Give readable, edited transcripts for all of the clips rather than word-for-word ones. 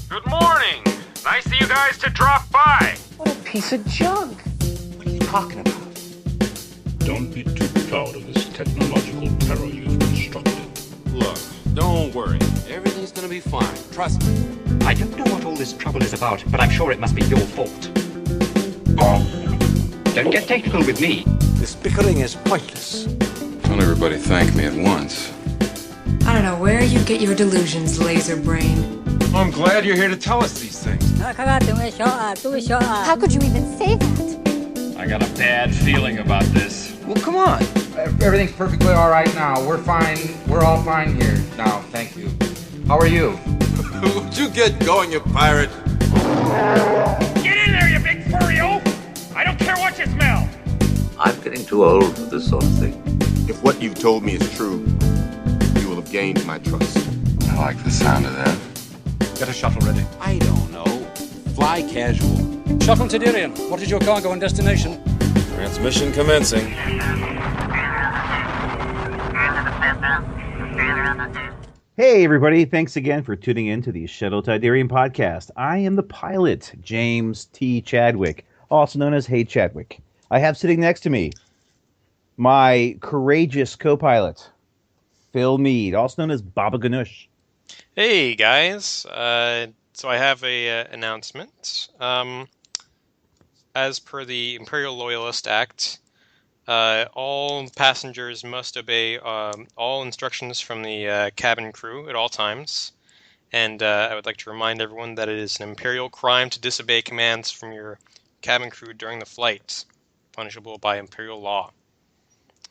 Good morning. Nice of you guys to drop by. What a piece of junk. What are you talking about? Don't be too proud of this technological terror you've constructed. Look, don't worry. Everything's gonna be fine. Trust me. I don't know what all this trouble is about, but I'm sure it must be your fault. Don't get technical with me. This bickering is pointless. Don't everybody thank me at once. I don't know where you get your delusions, laser brain. I'm glad you're here to tell us these things. How could you even say that? I got a bad feeling about this. Well, come on. Everything's perfectly all right now. We're fine. We're all fine here now. Thank you. How are you? Would you get going, you pirate? Get in there, you big furry-o! I don't care what you smell! I'm getting too old for this sort of thing. If what you've told me is true, you will have gained my trust. I like the sound of that. Get a shuttle ready. I don't know. Fly casual. Shuttle Tydirium, what is your cargo and destination? Transmission commencing. Hey everybody, thanks again for tuning in to the Shuttle Tydirium podcast. I am the pilot, James T. Chadwick, also known as Hey Chadwick. I have sitting next to me my courageous co-pilot, Phil Mead, also known as Baba Ganoush. Hey guys, so I have a announcement. As per the Imperial Loyalist Act, all passengers must obey all instructions from the cabin crew at all times. And I would like to remind everyone that it is an Imperial crime to disobey commands from your cabin crew during the flight, punishable by Imperial law.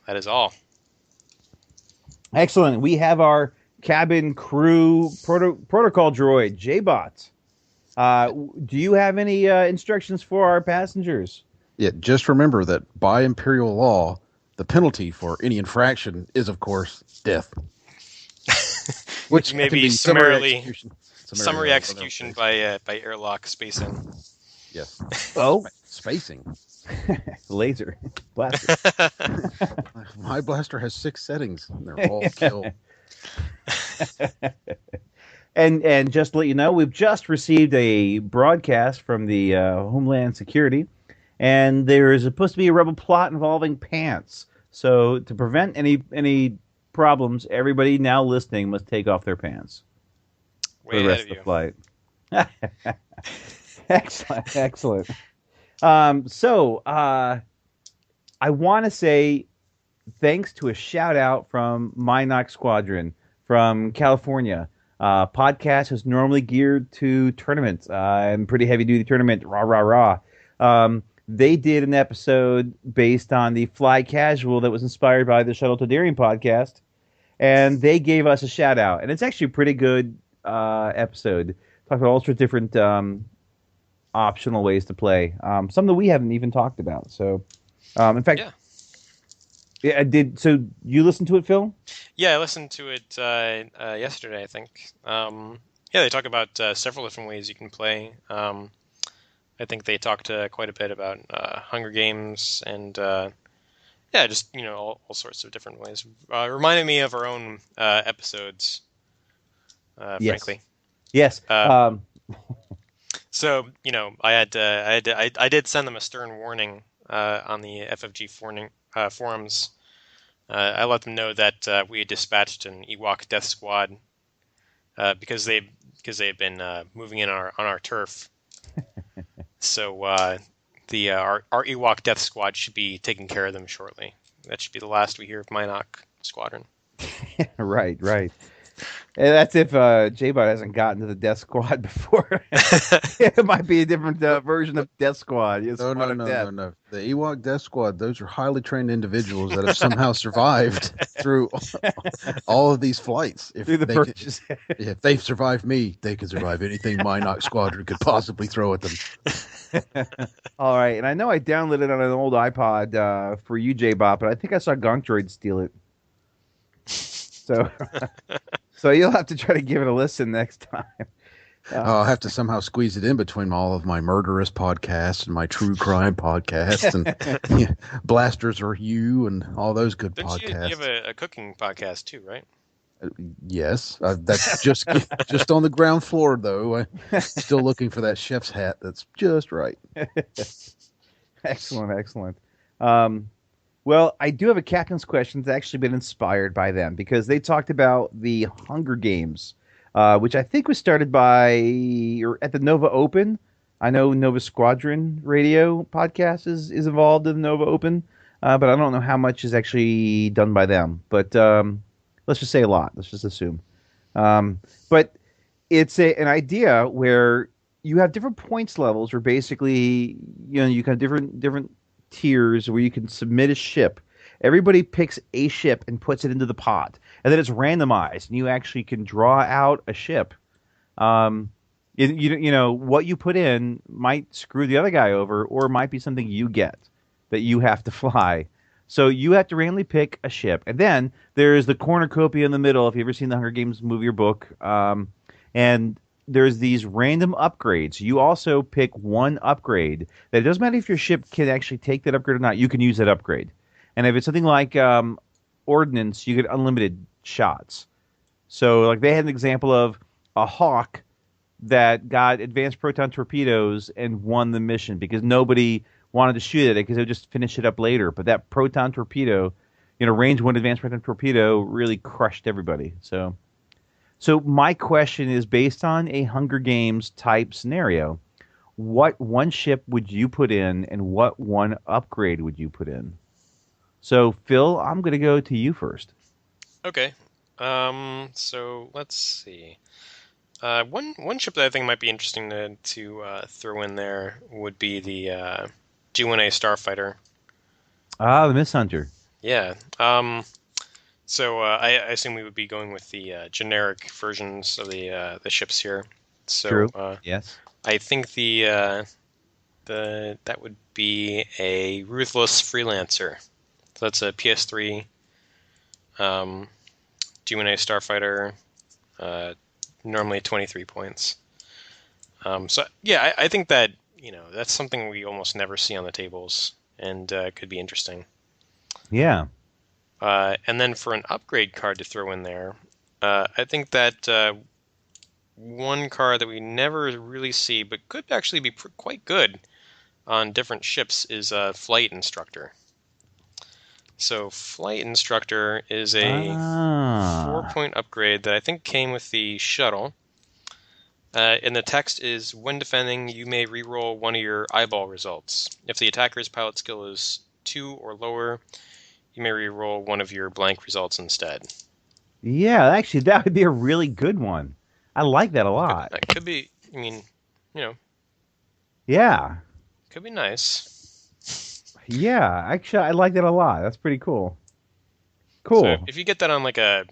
That is all. Excellent. We have our cabin crew protocol droid, J-Bot. Do you have any instructions for our passengers? Yeah, just remember that by Imperial law, the penalty for any infraction is, of course, death. Which may be summary execution by airlock spacing. Yes. Oh, spacing. Laser blaster. My blaster has 6 settings. And they're all kill. And just to let you know, we've just received a broadcast from the Homeland Security, and there is supposed to be a rebel plot involving pants. So to prevent any problems, everybody now listening must take off their pants for the rest of the flight. Excellent. So I want to say thanks to a shout out from Minox Squadron from California. Podcast is normally geared to tournaments and pretty heavy duty tournament. Rah. They did an episode based on the Fly Casual that was inspired by the Shuttle Tydirium podcast, and they gave us a shout out. And it's actually a pretty good episode. Talked about all sorts of different optional ways to play. Some that we haven't even talked about. So, in fact, yeah, I did. So you listened to it, Phil? Yeah, I listened to it yesterday, I think. They talk about several different ways you can play. I think they talked quite a bit about Hunger Games and just all sorts of different ways. Reminded me of our own episodes, frankly. Yes. So I did send them a stern warning on the FFG forums. I let them know that we had dispatched an Ewok death squad because they had been moving in on our turf. So our Ewok death squad should be taking care of them shortly. That should be the last we hear of Minox Squadron. Right. And that's if J-Bot hasn't gotten to the Death Squad before. It might be a different version of Death Squad. No. The Ewok Death Squad, those are highly trained individuals that have somehow survived through all of these flights. If they've survived me, they can survive anything Minox Squadron could possibly throw at them. All right, and I know I downloaded it on an old iPod for you, J-Bot, but I think I saw Gunk Droid steal it. So you'll have to try to give it a listen next time. I'll have to somehow squeeze it in between all of my murderous podcasts and my true crime podcasts and Blasters Are You and all those good podcasts. You have a cooking podcast too, right? Yes, that's just on the ground floor, though. I'm still looking for that chef's hat that's just right. Excellent. Well, I do have a captain's question that's actually been inspired by them because they talked about the Hunger Games, which I think was started or at the Nova Open. I know Nova Squadron Radio podcast is involved in the Nova Open, but I don't know how much is actually done by them. But let's just say a lot. Let's just assume. But it's an idea where you have different points levels where basically, you can have different tiers where you can submit a ship. Everybody picks a ship and puts it into the pot, and then it's randomized, and you actually can draw out a ship. What you put in might screw the other guy over, or it might be something you get that you have to fly. So you have to randomly pick a ship, and then there's the cornucopia in the middle. If you've ever seen the Hunger Games movie or book, and there's these random upgrades. You also pick one upgrade. That it doesn't matter if your ship can actually take that upgrade or not. You can use that upgrade. And if it's something like ordnance, you get unlimited shots. So like they had an example of a Hawk that got advanced proton torpedoes and won the mission because nobody wanted to shoot at it because they would just finish it up later. But that proton torpedo, range 1 advanced proton torpedo really crushed everybody. So my question is based on a Hunger Games type scenario. What one ship would you put in and what one upgrade would you put in? So, Phil, I'm going to go to you first. Okay. So let's see. One ship that I think might be interesting to throw in there would be the G1A Starfighter. Ah, the Mist Hunter. Yeah. So I assume we would be going with the generic versions of the ships here. So, true. Yes. I think that would be a Ruthless Freelancer. So that's a PS3 G1A Starfighter, normally 23 points. So yeah, I think that that's something we almost never see on the tables, and could be interesting. Yeah. And then for an upgrade card to throw in there, I think that one card that we never really see, but could actually be quite good on different ships, is Flight Instructor. So Flight Instructor is a 4-point upgrade that I think came with the shuttle. And the text is, when defending, you may reroll one of your eyeball results. If the attacker's pilot skill is 2 or lower, you may reroll one of your blank results instead. Yeah, actually, that would be a really good one. I like that a lot. That could be, Yeah. Could be nice. Yeah, actually, I like that a lot. That's pretty cool. Cool. So if you get that on like a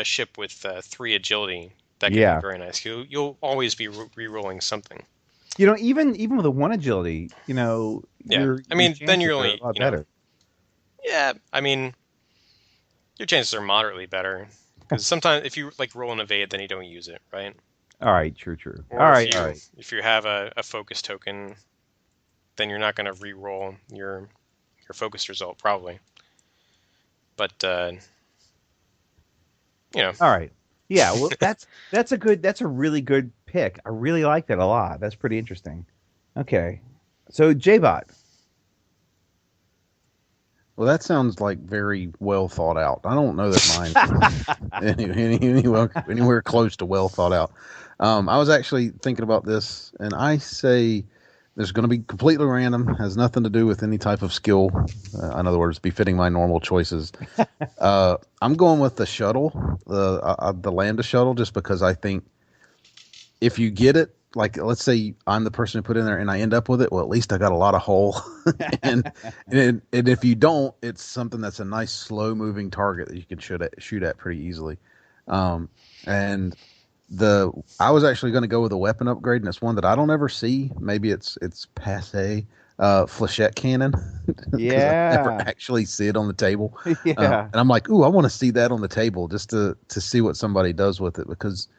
ship with 3 agility, that could be very nice. You'll always be re-rolling something. Even with a 1 agility, then you're only a lot better. Yeah, your chances are moderately better. Because sometimes if you roll an evade, then you don't use it, right? All right, true. Or all right. If you have a focus token, then you're not going to re-roll your focus result, probably. But, All right. Yeah, well, that's a really good pick. I really like that a lot. That's pretty interesting. Okay. So, J-Bot. Well, that sounds like very well thought out. I don't know that mine's anywhere close to well thought out. I was actually thinking about this, and I say there's going to be completely random, has nothing to do with any type of skill. In other words, befitting my normal choices. I'm going with the shuttle, the Lambda shuttle, just because I think if you get it, like, let's say I'm the person who put it in there and I end up with it, well, at least I got a lot of hull. and if you don't, it's something that's a nice slow moving target that you can shoot at pretty easily. And I was actually going to go with a weapon upgrade, and it's one that I don't ever see. Maybe it's passe. Flechette cannon. Yeah. I never actually see it on the table. Yeah. And I'm like, ooh, I want to see that on the table just to see what somebody does with it, because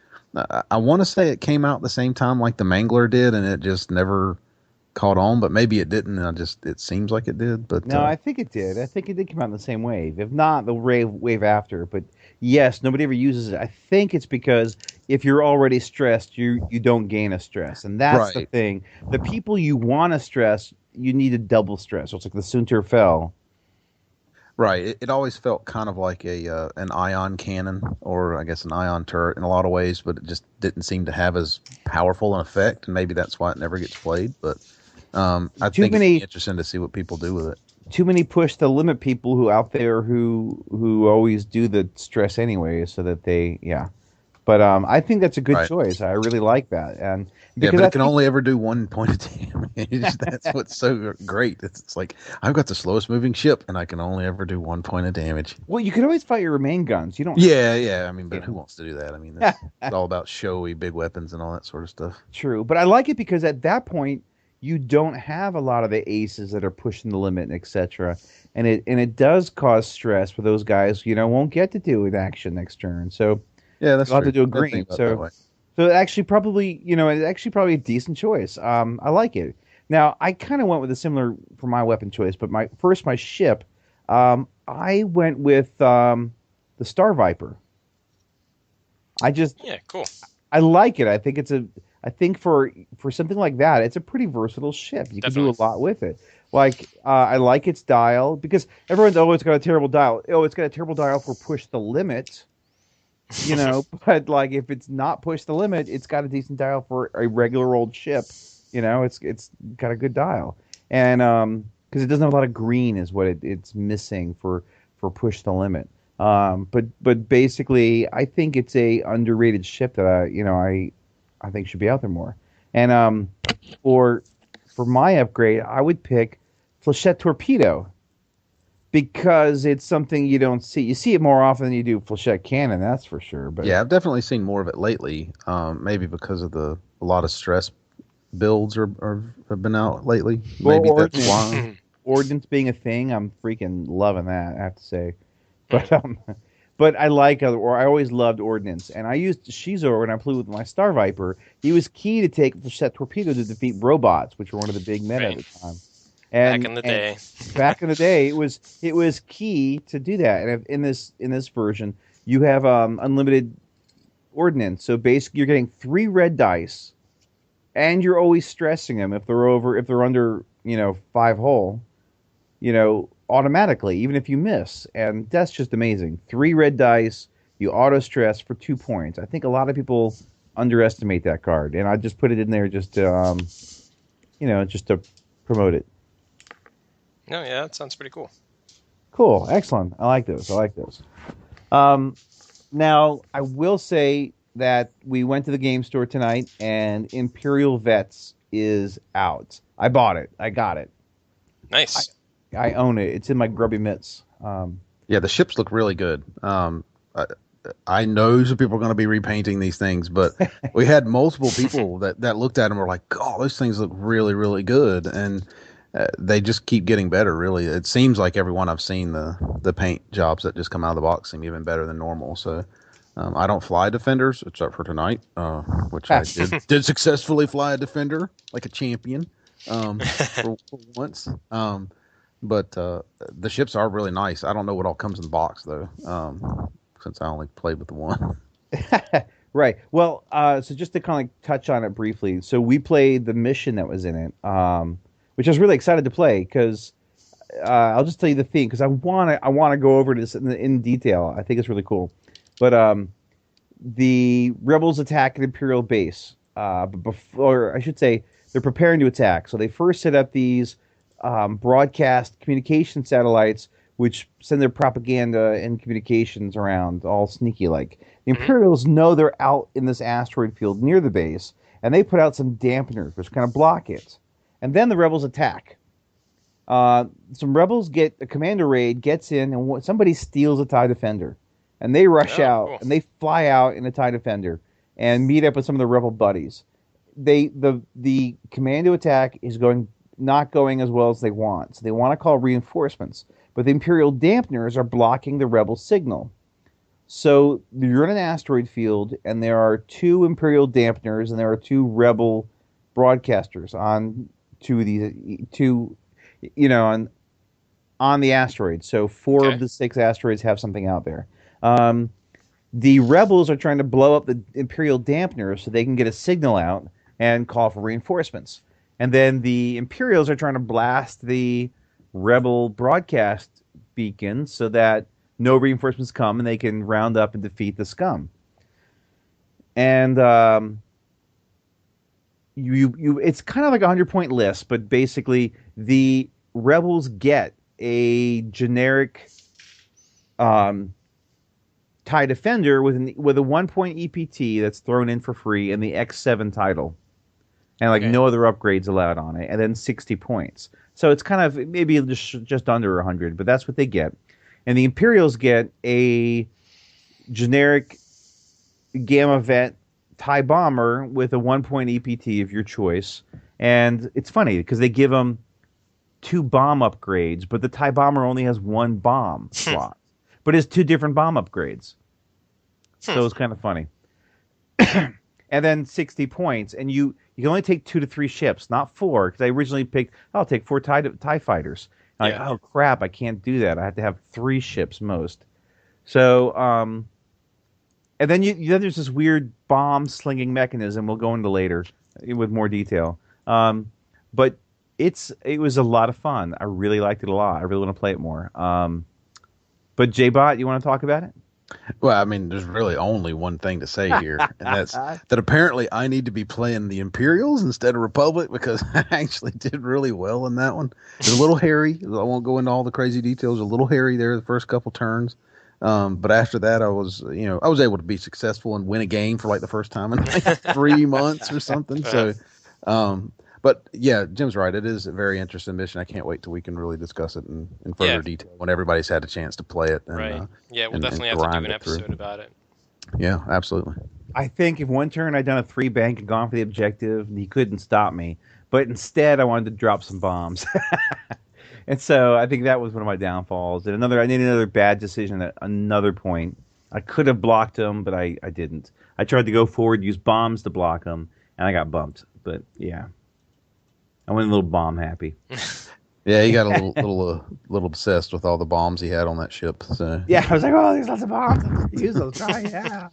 I want to say it came out the same time like the Mangler did, and it just never caught on, but maybe it didn't. It seems like it did. But no, I think it did. I think it did come out in the same wave. If not, the wave after. But yes, nobody ever uses it. I think it's because if you're already stressed, you don't gain a stress, and that's the thing. The people you want to stress, you need to double stress. So it's like the Sunter fell. Right. It always felt kind of like an ion cannon, or I guess an ion turret in a lot of ways, but it just didn't seem to have as powerful an effect, and maybe that's why it never gets played. But I think it'd be interesting to see what people do with it. Too many push the limit people who out there who always do the stress anyway, so that they But I think that's a good choice. I really like that, and because it can only ever do 1 point of damage. That's what's so great. It's like I've got the slowest moving ship, and I can only ever do 1 point of damage. Well, you can always fight your main guns. You don't. Yeah. I mean, but who wants to do that? I mean, it's all about showy big weapons and all that sort of stuff. True, but I like it because at that point you don't have a lot of the aces that are pushing the limit, etc. And it does cause stress for those guys. Won't get to do an action next turn. So. Yeah, that's you'll have to do a green. So it actually probably, probably a decent choice. I like it. Now, I kind of went with a similar for my weapon choice, but my ship, I went with the Star Viper. Cool. I like it. I think for something like that, it's a pretty versatile ship. You can do a lot with it. Like, I like its dial because everyone's it's got a terrible dial. It's got a terrible dial for push the limit. But like if it's not pushed the limit, it's got a decent dial for a regular old ship. It's got a good dial, and because it doesn't have a lot of green is what it's missing for push the limit. But basically, I think it's a underrated ship that I think should be out there more. And for my upgrade, I would pick Flechette Torpedo. Because it's something you don't see. You see it more often than you do Flechette Cannon, that's for sure. But yeah, I've definitely seen more of it lately. Maybe because of a lot of stress builds have been out lately. Maybe that's why. Ordnance being a thing, I'm freaking loving that, I have to say. But I I always loved Ordnance, and I used Shizo when I played with my Star Viper. He was key to take Flechette Torpedo to defeat robots, which were one of the big meta at the time. Back in the day, it was key to do that. And in this version, you have unlimited ordnance. So basically, you're getting 3 red dice, and you're always stressing them if they're under 5 hull, automatically, even if you miss. And that's just amazing. 3 red dice, you auto stress for 2 points. I think a lot of people underestimate that card, and I just put it in there just to just to promote it. No, yeah, that sounds pretty cool. Cool, excellent. I like those. Now, I will say that we went to the game store tonight, and Imperial Vets is out. I bought it. I got it. Nice. I own it. It's in my grubby mitts. Yeah, the ships look really good. I know some people are going to be repainting these things, but we had multiple people that looked at them and were like, "Oh, those things look really, really good," and they just keep getting better. Really, it seems like every one I've seen, the paint jobs that just come out of the box seem even better than normal. So I don't fly Defenders except for tonight, which I did successfully fly a Defender like a champion for once. But the ships are really nice. I don't know what all comes in the box though, since I only played with the one. Right. Well, so just to kind of touch on it briefly. So we played the mission that was in it, which I was really excited to play because I'll just tell you the theme because I want to go over this in detail. I think it's really cool. But the rebels attack an Imperial base. Before, I should say, they're preparing to attack. So they first set up these broadcast communication satellites, which send their propaganda and communications around, all sneaky like. The Imperials know they're out in this asteroid field near the base, and they put out some dampeners, which kind of block it. And then the rebels attack. Some rebels a commander raid gets in, and somebody steals a TIE Defender. And they rush out, cool. And they fly out in a TIE Defender and meet up with some of the rebel buddies. The commando attack is not going as well as they want. So they want to call reinforcements. But the Imperial dampeners are blocking the rebel signal. So you're in an asteroid field, and there are 2 Imperial dampeners, and there are 2 rebel broadcasters on on the asteroid. So 4 of the 6 asteroids have something out there. The rebels are trying to blow up the Imperial dampener so they can get a signal out and call for reinforcements. And then the Imperials are trying to blast the rebel broadcast beacon so that no reinforcements come and they can round up and defeat the scum. And it's kind of like a 100-point list, but basically the rebels get a generic TIE Defender with a 1-point EPT that's thrown in for free and the X7 title. And no other upgrades allowed on it, and then 60 points. So it's kind of maybe just under 100, but that's what they get. And the Imperials get a generic Gamma Vet TIE Bomber with a 1-point EPT of your choice. And it's funny because they give them 2 bomb upgrades, but the TIE Bomber only has 1 bomb slot. But it's 2 different bomb upgrades. So it's kind of funny. And then 60 points, and you can only take 2 to 3 ships, not 4, because I originally picked, I'll take 4 TIE fighters. Like, oh crap, I can't do that. I have to have 3 ships most. So, and then there's this weird bomb slinging mechanism we'll go into later with more detail. But it was a lot of fun. I really liked it a lot. I really want to play it more. But J-Bot, you want to talk about it? Well, I mean, there's really only one thing to say here, and that's that apparently I need to be playing the Imperials instead of Republic because I actually did really well in that one. It's a little hairy. I won't go into all the crazy details. A little hairy there the first couple turns. But after that, I was able to be successful and win a game for like the first time in like 3 months or something. So, but yeah, Jim's right. It is a very interesting mission. I can't wait till we can really discuss it in further detail when everybody's had a chance to play it. And, right. We'll definitely have to do an episode about it. Yeah, absolutely. I think if one turn I'd done a 3 bank and gone for the objective, he couldn't stop me. But instead, I wanted to drop some bombs. And so I think that was one of my downfalls. And I made another bad decision at another point. I could have blocked him, but I didn't. I tried to go forward, use bombs to block him, and I got bumped. But yeah. I went a little bomb happy. Yeah, he got a little obsessed with all the bombs he had on that ship. So yeah, I was like, oh, there's lots of bombs. Let's use those. Try, yeah.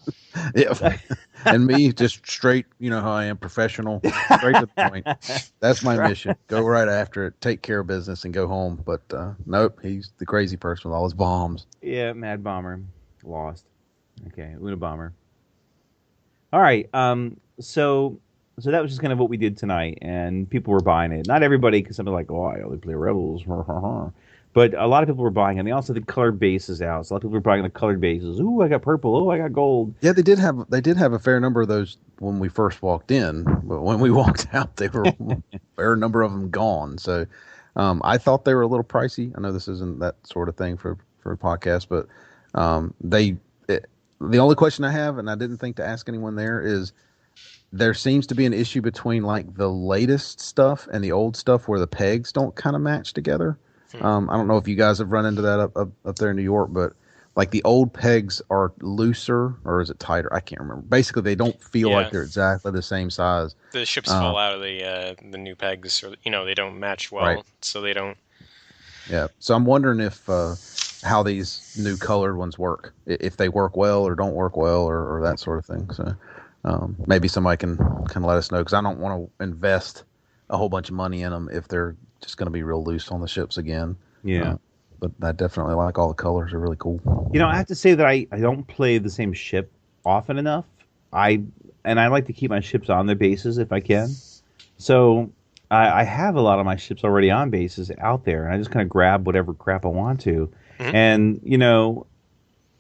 Yeah, and me just straight. You know how I am, professional, straight to the point. That's my mission. Go right after it, take care of business, and go home. But nope, he's the crazy person with all his bombs. Yeah, Mad Bomber lost. Okay, Una Bomber. All right. So that was just kind of what we did tonight, and people were buying it. Not everybody, because some are like, oh, I only play Rebels. But a lot of people were buying it. And they also had the colored bases out. So a lot of people were buying the colored bases. Ooh, I got purple. Oh, I got gold. Yeah, they did have a fair number of those when we first walked in. But when we walked out, they were a fair number of them gone. So I thought they were a little pricey. I know this isn't that sort of thing for a podcast, but the only question I have, and I didn't think to ask anyone there, is there seems to be an issue between like the latest stuff and the old stuff where the pegs don't kind of match together. I don't know if you guys have run into that up there in New York, but like the old pegs are looser, or is it tighter? I can't remember. Basically, they don't feel like they're exactly the same size. The ships fall out of the new pegs, or they don't match well, so they don't. Yeah, so I'm wondering if how these new colored ones work, if they work well or don't work well, or that sort of thing. So. Maybe somebody can let us know, because I don't want to invest a whole bunch of money in them if they're just going to be real loose on the ships again. Yeah. But I definitely like all the colors. They're really cool. I have to say that I don't play the same ship often enough. I like to keep my ships on their bases if I can. So I have a lot of my ships already on bases out there, and I just kind of grab whatever crap I want to. Mm-hmm. And,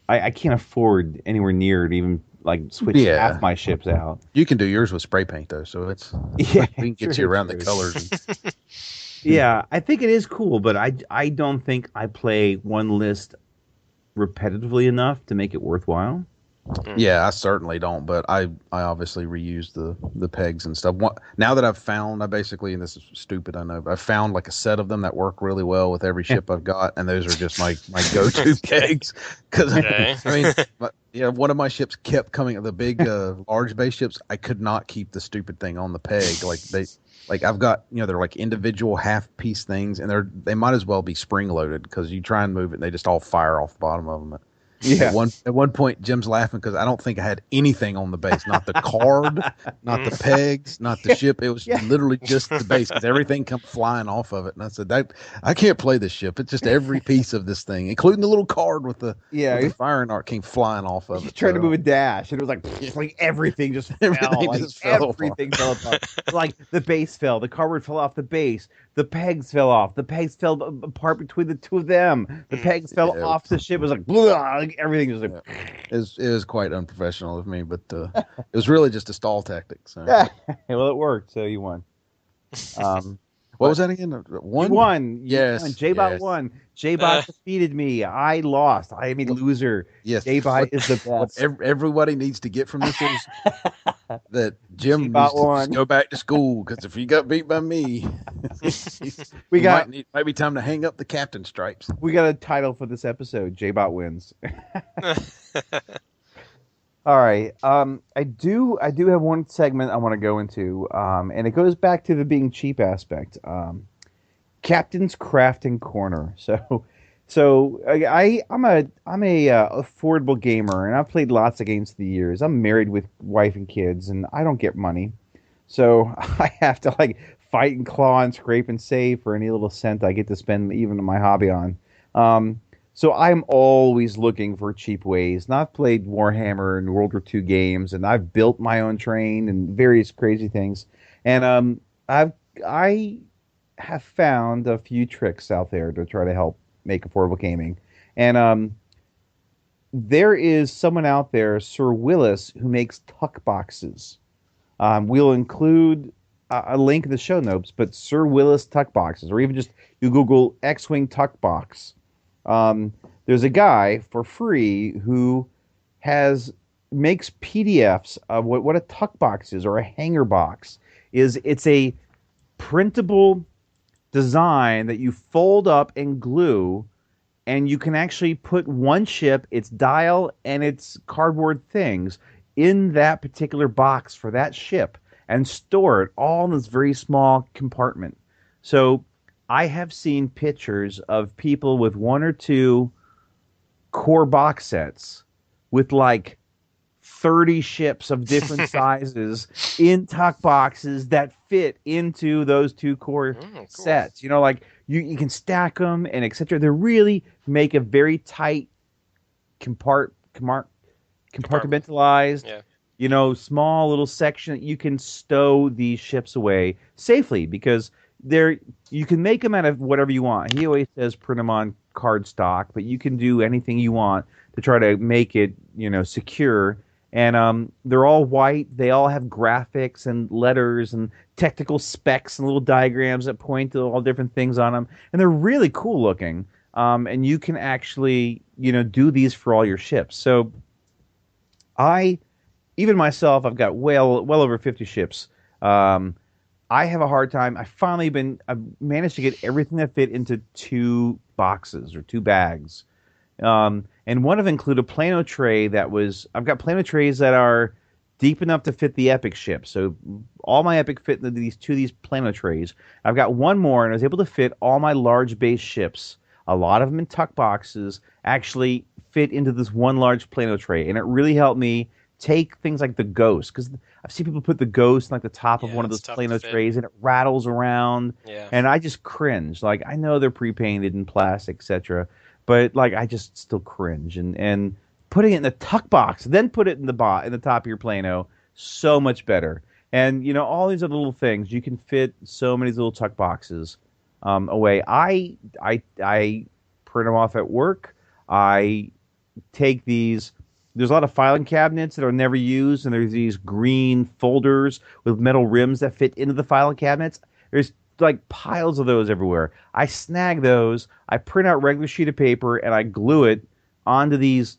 I can't afford anywhere near to even switch half my ships out. You can do yours with spray paint though, so it's we can get you around the colors. Yeah, I think it is cool, but I don't think I play one list repetitively enough to make it worthwhile. Yeah, I certainly don't, but I obviously reuse the pegs and stuff. Now that I've found, and this is stupid, I know, but I've found like a set of them that work really well with every ship I've got, and those are just my go-to pegs. Because one of my ships kept coming, the big large base ships. I could not keep the stupid thing on the peg. I've got, they're like individual half-piece things, and they might as well be spring-loaded because you try and move it, and they just all fire off the bottom of them. Yeah. At one point, Jim's laughing because I don't think I had anything on the base. Not the card, not the pegs, not the ship. It was literally just the base because everything come flying off of it. And I said, I can't play this ship. It's just every piece of this thing, including the little card with the firing arc, came flying off of it. Trying to move a dash, and it was like everything just fell. Everything fell apart. Like the base fell, the cardboard fell off the base, the pegs fell off, the pegs fell apart between the two of them, the pegs fell off the ship. It was like, blah, everything was like. It was quite unprofessional of me, but it was really just a stall tactic. So. Well, it worked, so you won. What was that again? You won. Yes. J-Bot won. J-Bot defeated me. I lost. I am a loser. Yes. J-Bot is the best. What everybody needs to get from this is that Jim needs to go back to school, because if he got beat by me, might be time to hang up the captain stripes. We got a title for this episode. J-Bot wins. All right. I do have one segment I want to go into, and it goes back to the being cheap aspect. Captain's Crafting Corner. So I'm a affordable gamer, and I've played lots of games through the years. I'm married with wife and kids, and I don't get money, so I have to fight and claw and scrape and save for any little cent I get to spend even on my hobby on. So I'm always looking for cheap ways. And I've played Warhammer and World War II games, and I've built my own train and various crazy things. And I have found a few tricks out there to try to help make affordable gaming. And there is someone out there, Sir Willis, who makes tuck boxes. We'll include a link in the show notes, but Sir Willis tuck boxes, or even just you Google X-Wing tuck box. There's a guy for free who makes PDFs of what a tuck box is, or a hanger box is. It's a printable design that you fold up and glue, and you can actually put one ship, its dial, and its cardboard things in that particular box for that ship and store it all in this very small compartment. So I have seen pictures of people with one or two core box sets with 30 ships of different sizes in tuck boxes that fit into those two core sets. You can stack them and etc. They really make a very tight compartmentalized, small little section that you can stow these ships away safely, because you can make them out of whatever you want. He always says print them on cardstock, but you can do anything you want to try to make it, secure. And they're all white. They all have graphics and letters and technical specs and little diagrams that point to all different things on them. And they're really cool looking. And you can actually, do these for all your ships. So even myself, I've got well over 50 ships. I have a hard time. I've managed to get everything that fit into 2 boxes or 2 bags. And one of them included a Plano tray I've got Plano trays that are deep enough to fit the Epic ship. So all my Epic fit into these Plano trays. I've got one more, and I was able to fit all my large base ships, a lot of them in tuck boxes, actually fit into this one large Plano tray. And it really helped me take things like the Ghost, because I've seen people put the Ghost in the top of one of those Plano trays, and it rattles around. Yeah. And I just cringe. I know they're pre-painted in plastic, etc., but I just still cringe. And putting it in the tuck box, then put it in the top of your Plano, so much better. And all these other little things, you can fit so many little tuck boxes away. I print them off at work. I take these. There's a lot of filing cabinets that are never used, and there's these green folders with metal rims that fit into the filing cabinets. There's piles of those everywhere. I snag those, I print out regular sheet of paper, and I glue it onto these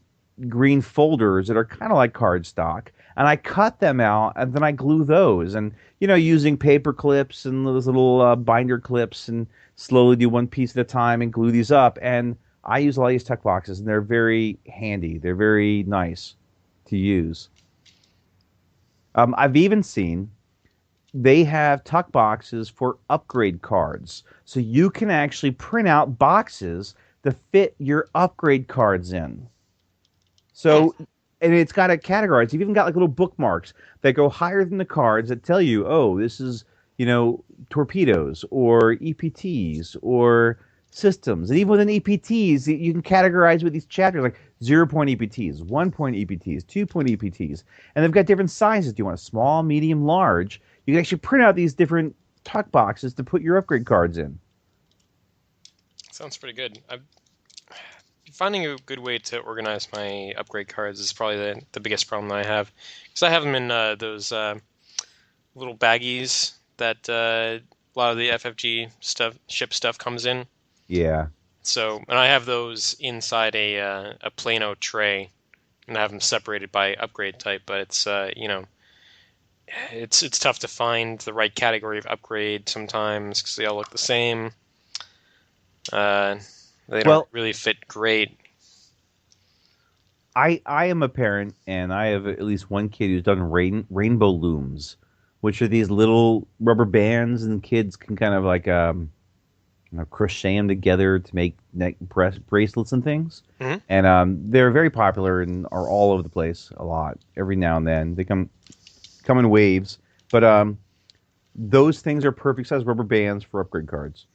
green folders that are kind of like cardstock, and I cut them out, and then I glue those, and using paper clips and those little binder clips, and slowly do one piece at a time and glue these up. And I use a lot of these tuck boxes, and they're very handy. They're very nice to use. I've even seen they have tuck boxes for upgrade cards, so you can actually print out boxes to fit your upgrade cards in. So, and it's got it categorized. You've even got like little bookmarks that go higher than the cards that tell you, oh, this is, torpedoes or EPTs or systems. And even within EPTs, you can categorize with these chapters like 0-point EPTs, 1-point EPTs, 2-point EPTs. And they've got different sizes. Do you want a small, medium, large? You can actually print out these different tuck boxes to put your upgrade cards in. Sounds pretty good. Finding a good way to organize my upgrade cards is probably the biggest problem that I have, because I have them in those little baggies that a lot of the FFG ship stuff comes in. Yeah. So, and I have those inside a Plano tray, and I have them separated by upgrade type. But it's it's tough to find the right category of upgrade sometimes because they all look the same. They don't really fit great. I am a parent, and I have at least one kid who's done rainbow looms, which are these little rubber bands, and kids can kind of like crochet them together to make neck bracelets and things. Mm-hmm. And they're very popular and are all over the place a lot. Every now and then they come in waves, but those things are perfect size rubber bands for upgrade cards.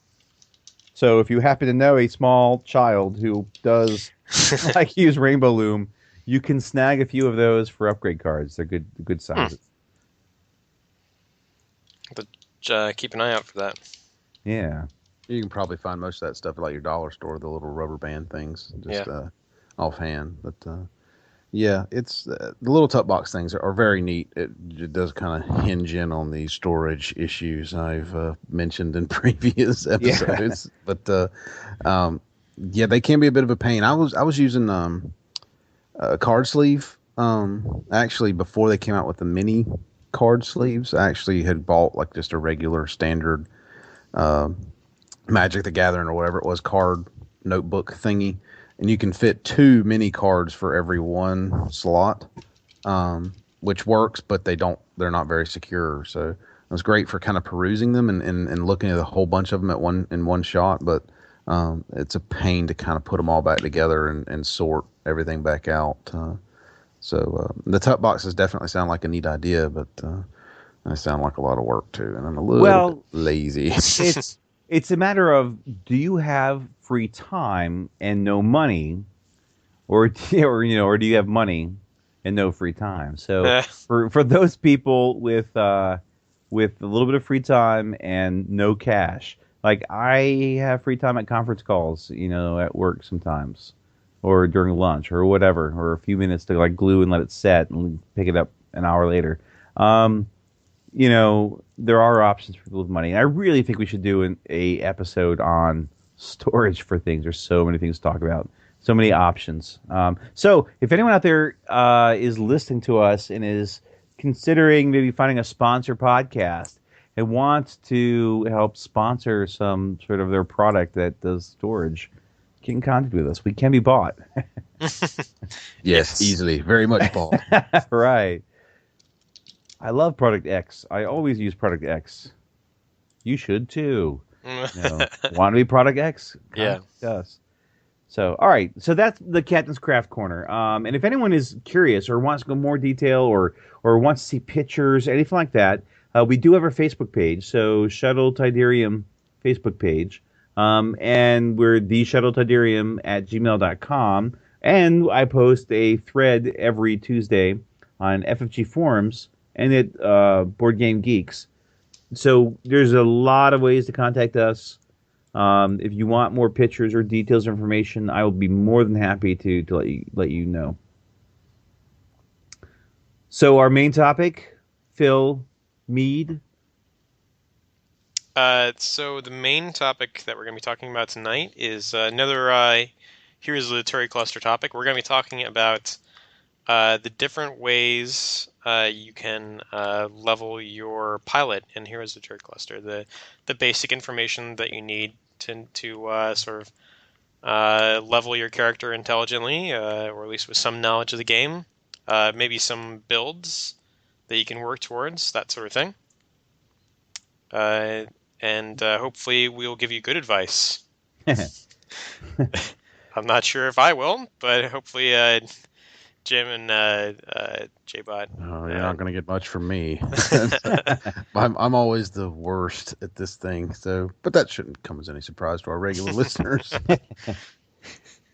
So if you happen to know a small child who does like use Rainbow Loom, you can snag a few of those for upgrade cards. They're good sizes. But keep an eye out for that. Yeah. You can probably find most of that stuff at like your dollar store, the little rubber band things, just offhand. But yeah, it's the little tuck box things are very neat. It does kind of hinge in on the storage issues I've mentioned in previous episodes. Yeah. But yeah, they can be a bit of a pain. I was using a card sleeve. Actually, before they came out with the mini card sleeves, I actually had bought like just a regular standard Magic the Gathering or whatever it was card notebook thingy. And you can fit 2 mini cards for every one slot, which works, but they're not very secure. So it was great for kind of perusing them and looking at a whole bunch of them in one shot. But it's a pain to kind of put them all back together and sort everything back out. So the tuck boxes definitely sound like a neat idea, but they sound like a lot of work too. And I'm a little bit lazy. It's a matter of, do you have free time and no money, or do you have money and no free time? So for those people with a little bit of free time and no cash, like I have free time at conference calls, at work sometimes, or during lunch or whatever, or a few minutes to like glue and let it set and pick it up an hour later. There are options for people with money. And I really think we should do an episode on storage for things. There's so many things to talk about, so many options. So if anyone out there is listening to us and is considering maybe finding a sponsor podcast and wants to help sponsor some sort of their product that does storage, get in contact with us. We can be bought. Yes, easily. Very much bought. Right. I love Product X. I always use Product X. You should too. Want to be Product X? Yeah. Us. So, all right. So that's the Captain's Craft Corner. And if anyone is curious or wants to go more detail or wants to see pictures, anything like that, we do have our Facebook page. So Shuttle Tydirium Facebook page. And we're theshuttletydirium@gmail.com. And I post a thread every Tuesday on FFG forums and at Board Game Geeks. So there's a lot of ways to contact us. If you want more pictures or details or information, I will be more than happy to let you know. So our main topic, Phil Mead. So the main topic that we're going to be talking about tonight is another Here's the Aturi Cluster topic. We're going to be talking about the different ways you can level your pilot in Heroes of the Aturi Cluster. The basic information that you need to sort of level your character intelligently, or at least with some knowledge of the game. Maybe some builds that you can work towards, that sort of thing. And hopefully we'll give you good advice. I'm not sure if I will, but hopefully Jim and J-Bot. Oh, you're not going to get much from me. I'm always the worst at this thing, but that shouldn't come as any surprise to our regular listeners.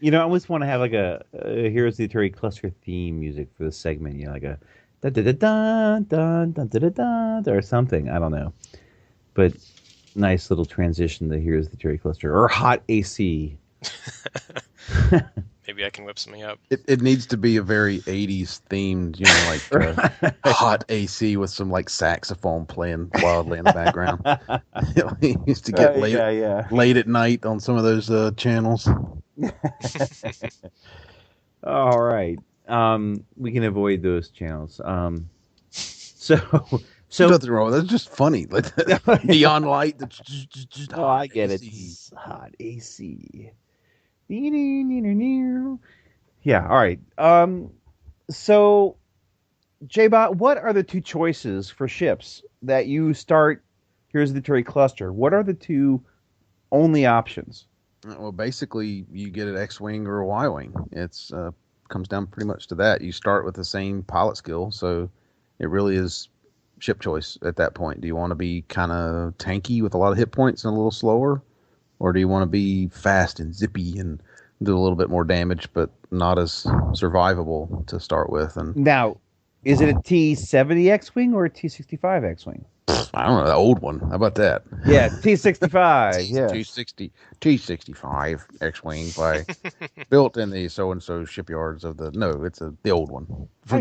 You know, I always want to have like a Heroes of the Aturi Cluster theme music for this segment. You know, like a da da da da da da da da da or something. I don't know, but nice little transition to Heroes of the Aturi Cluster or HotAC. Maybe I can whip something up. It needs to be a very 80s themed, you know, like HotAC with some like saxophone playing wildly in the background. It used to get late at night on some of those channels. All right. We can avoid those channels. So There's nothing wrong with it. It's just funny. Like neon light. Oh, I get it. HotAC. Yeah, all right. So, J-Bot, what are the two choices for ships that you start Here's the Aturi Cluster? What are the two only options? Well, basically, you get an X-Wing or a Y-Wing. It's comes down pretty much to that. You start with the same pilot skill, so it really is ship choice at that point. Do you want to be kind of tanky with a lot of hit points and a little slower? Or do you want to be fast and zippy and do a little bit more damage, but not as survivable to start with? And now, is it a T-70 X-Wing or a T-65 X-Wing? I don't know, the old one. How about that? Yeah, T-65. Yeah, T-65 X-Wing built in the so-and-so shipyards of the... No, it's the old one. I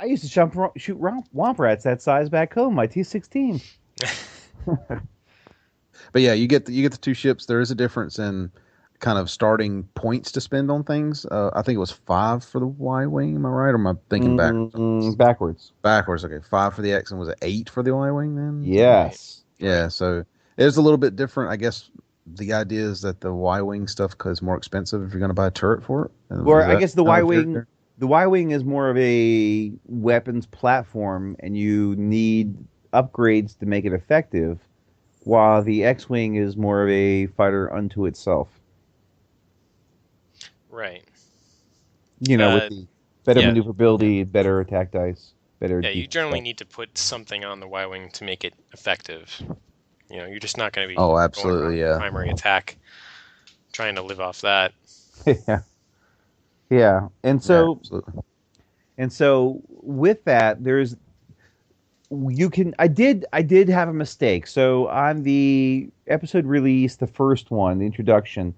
used to shoot womp rats that size back home, my T-16. But yeah, you get the two ships. There is a difference in kind of starting points to spend on things. I think it was 5 for the Y-Wing. Am I right? Or am I thinking backwards? Backwards. Backwards. Okay, 5 for the X, and was it 8 for the Y-Wing then? Yes. Yeah. So it is a little bit different. I guess the idea is that the Y-Wing stuff is more expensive if you're going to buy a turret for it. Or I guess the Y-Wing. The Y-Wing is more of a weapons platform, and you need upgrades to make it effective. While the X-Wing is more of a fighter unto itself. Right. You know, with the better maneuverability, better attack dice, better... Yeah, you generally need to put something on the Y-Wing to make it effective. You know, you're just not going to be... Oh, absolutely, yeah. Primary attack, trying to live off that. Yeah. And so... Yeah, and so, with that, there's... I did have a mistake. So on the episode release, the first one, the introduction,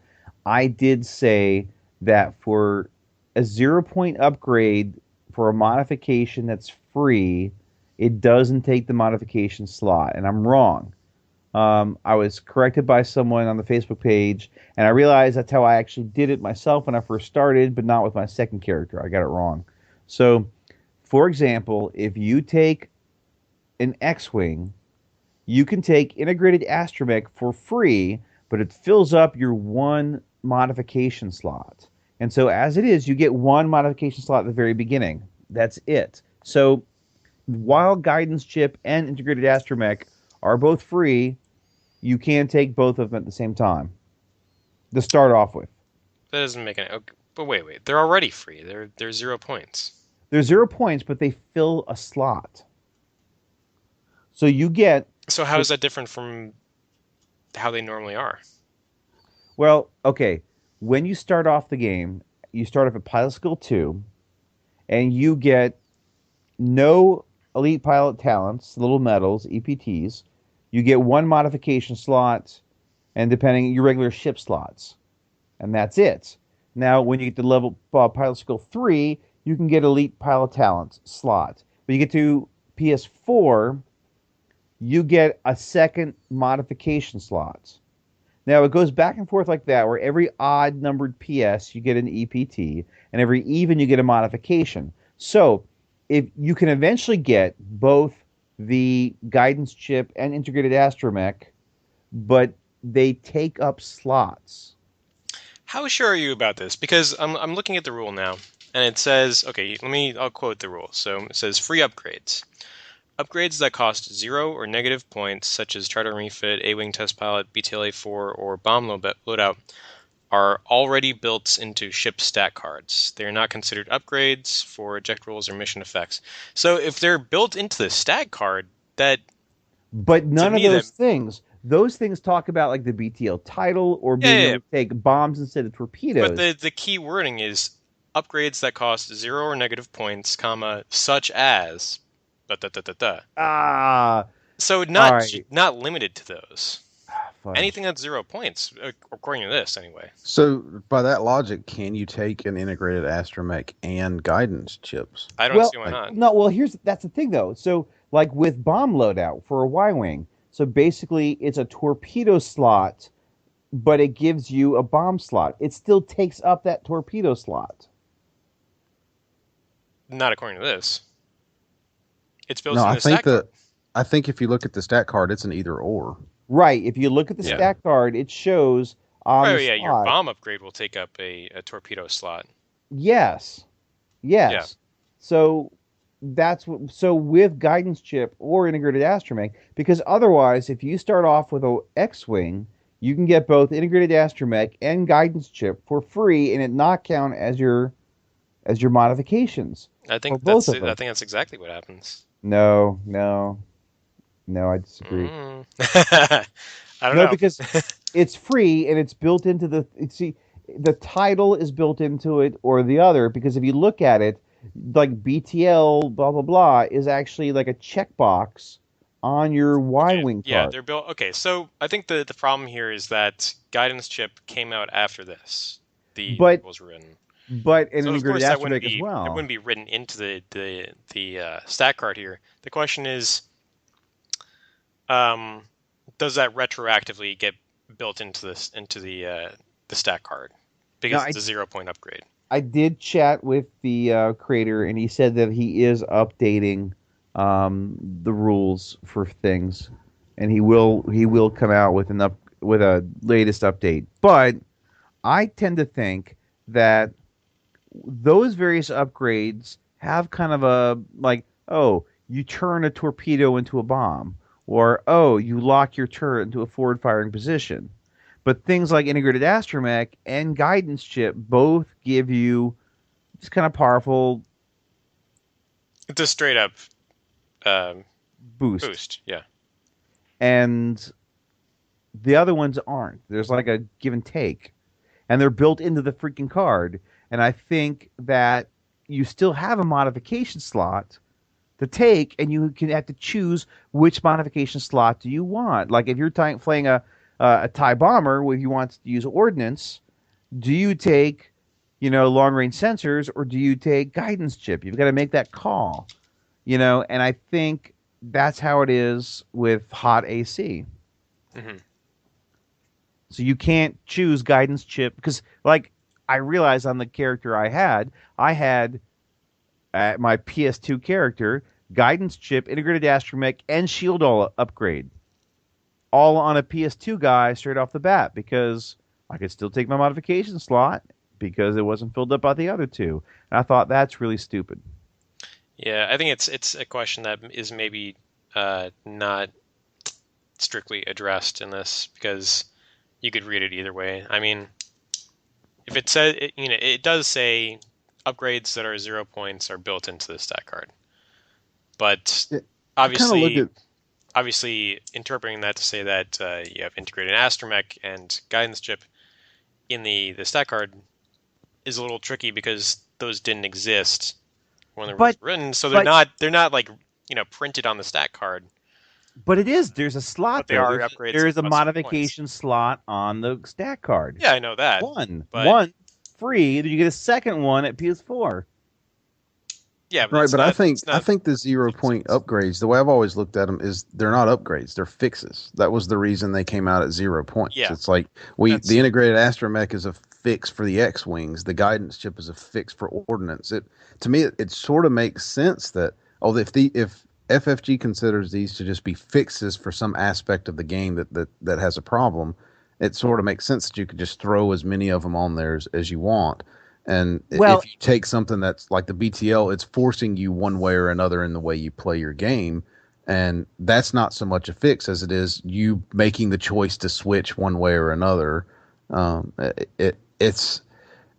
I did say that for a 0-point upgrade for a modification that's free, it doesn't take the modification slot, and I'm wrong. I was corrected by someone on the Facebook page, and I realized that's how I actually did it myself when I first started, but not with my second character. I got it wrong. So, for example, if you take an X-Wing, you can take integrated astromech for free, but it fills up your one modification slot. And so as it is, you get one modification slot at the very beginning. That's it. So while guidance chip and integrated astromech are both free, you can take both of them at the same time to start off with. That doesn't make any... But wait. They're already free. They're 0 points. They're 0 points, but they fill a slot. So you get... So how is that different from how they normally are? Well, okay. When you start off the game, you start off at Pilot Skill 2, and you get no Elite Pilot Talents, little medals, EPTs. You get one modification slot, and depending your regular ship slots. And that's it. Now, when you get to level Pilot Skill 3, you can get Elite Pilot Talents slot. But you get to PS4... you get a second modification slot. Now, it goes back and forth like that, where every odd-numbered PS, you get an EPT, and every even, you get a modification. So, if you can eventually get both the guidance chip and integrated astromech, but they take up slots. How sure are you about this? Because I'm looking at the rule now, and it says, okay, I'll quote the rule. So it says free upgrades. Upgrades that cost 0 or negative points, such as Charter Refit, A-Wing Test Pilot, BTLA-4, or Bomb Loadout, are already built into ship stat cards. They are not considered upgrades for eject rules or mission effects. So if they're built into the stat card, that... But none of those things. Those things talk about like the BTL title or being able to take bombs instead of torpedoes. But the key wording is upgrades that cost 0 or negative points, comma, such as... So not limited to those. Anything that's 0 points, according to this, anyway. So, by that logic, can you take an integrated astromech and guidance chips? I don't see why not. No, well, that's the thing, though. So, like with bomb loadout for a Y-Wing, so basically it's a torpedo slot, but it gives you a bomb slot. It still takes up that torpedo slot. Not according to this. It's built in the stat card. I think if you look at the stat card, it's an either or. Right. If you look at the stat card, it shows on the slot. Your bomb upgrade will take up a torpedo slot. Yes. Yeah. So so with guidance chip or integrated astromech, because otherwise, if you start off with a X-Wing, you can get both integrated astromech and guidance chip for free, and it not count as your modifications. I think that's exactly what happens. No, I disagree. I don't know. Because it's free and it's built into the title is built into it or the other, because if you look at it, like BTL blah blah blah is actually like a checkbox on your Y-Wing card. Yeah, they're built. Okay, so I think the problem here is that guidance chip came out after this. The rules were written. But an integrated astromech as well. It wouldn't be written into the stat card here. The question is, does that retroactively get built into the stat card because it's a 0 point upgrade? I did chat with the creator, and he said that he is updating the rules for things, and he will come out with a latest update. But I tend to think that those various upgrades have kind of a like, oh, you turn a torpedo into a bomb, or oh, you lock your turret into a forward firing position. But things like integrated astromech and guidance chip both give you just kind of powerful. It's a straight up boost. Yeah. And the other ones aren't. There's like a give and take, and they're built into the freaking card. And I think that you still have a modification slot to take, and you can have to choose which modification slot do you want. Like if you're flying a TIE bomber where you want to use ordnance, do you take, long range sensors, or do you take guidance chip? You've got to make that call, and I think that's how it is with HotAC. Mm-hmm. So you can't choose guidance chip because, like, I realized on the character I had my PS2 character, guidance chip, integrated astromech, and shield all upgrade. All on a PS2 guy straight off the bat, because I could still take my modification slot because it wasn't filled up by the other two. And I thought that's really stupid. Yeah, I think it's a question that is maybe not strictly addressed in this, because you could read it either way. I mean, if it says, it does say upgrades that are 0 points are built into the stat card, but obviously interpreting that to say that you have integrated astromech and guidance chip in the stat card is a little tricky, because those didn't exist when they were written, so they're not like printed on the stat card. But it is. There's a slot. But they are upgrades. There is a modification slot on the stat card. Yeah, I know that. One free. Then you get a second one at PS4. Yeah, right. But I think the 0 point fixes. upgrades, the way I've always looked at them, is they're not upgrades; they're fixes. That was the reason they came out at 0 points. Yeah. It's like the integrated astromech is a fix for the X-wings. The guidance chip is a fix for ordnance. To me, it sort of makes sense that if FFG considers these to just be fixes for some aspect of the game that has a problem, it sort of makes sense that you could just throw as many of them on there as you want. And if you take something that's like the BTL, it's forcing you one way or another in the way you play your game. And that's not so much a fix as it is you making the choice to switch one way or another. It's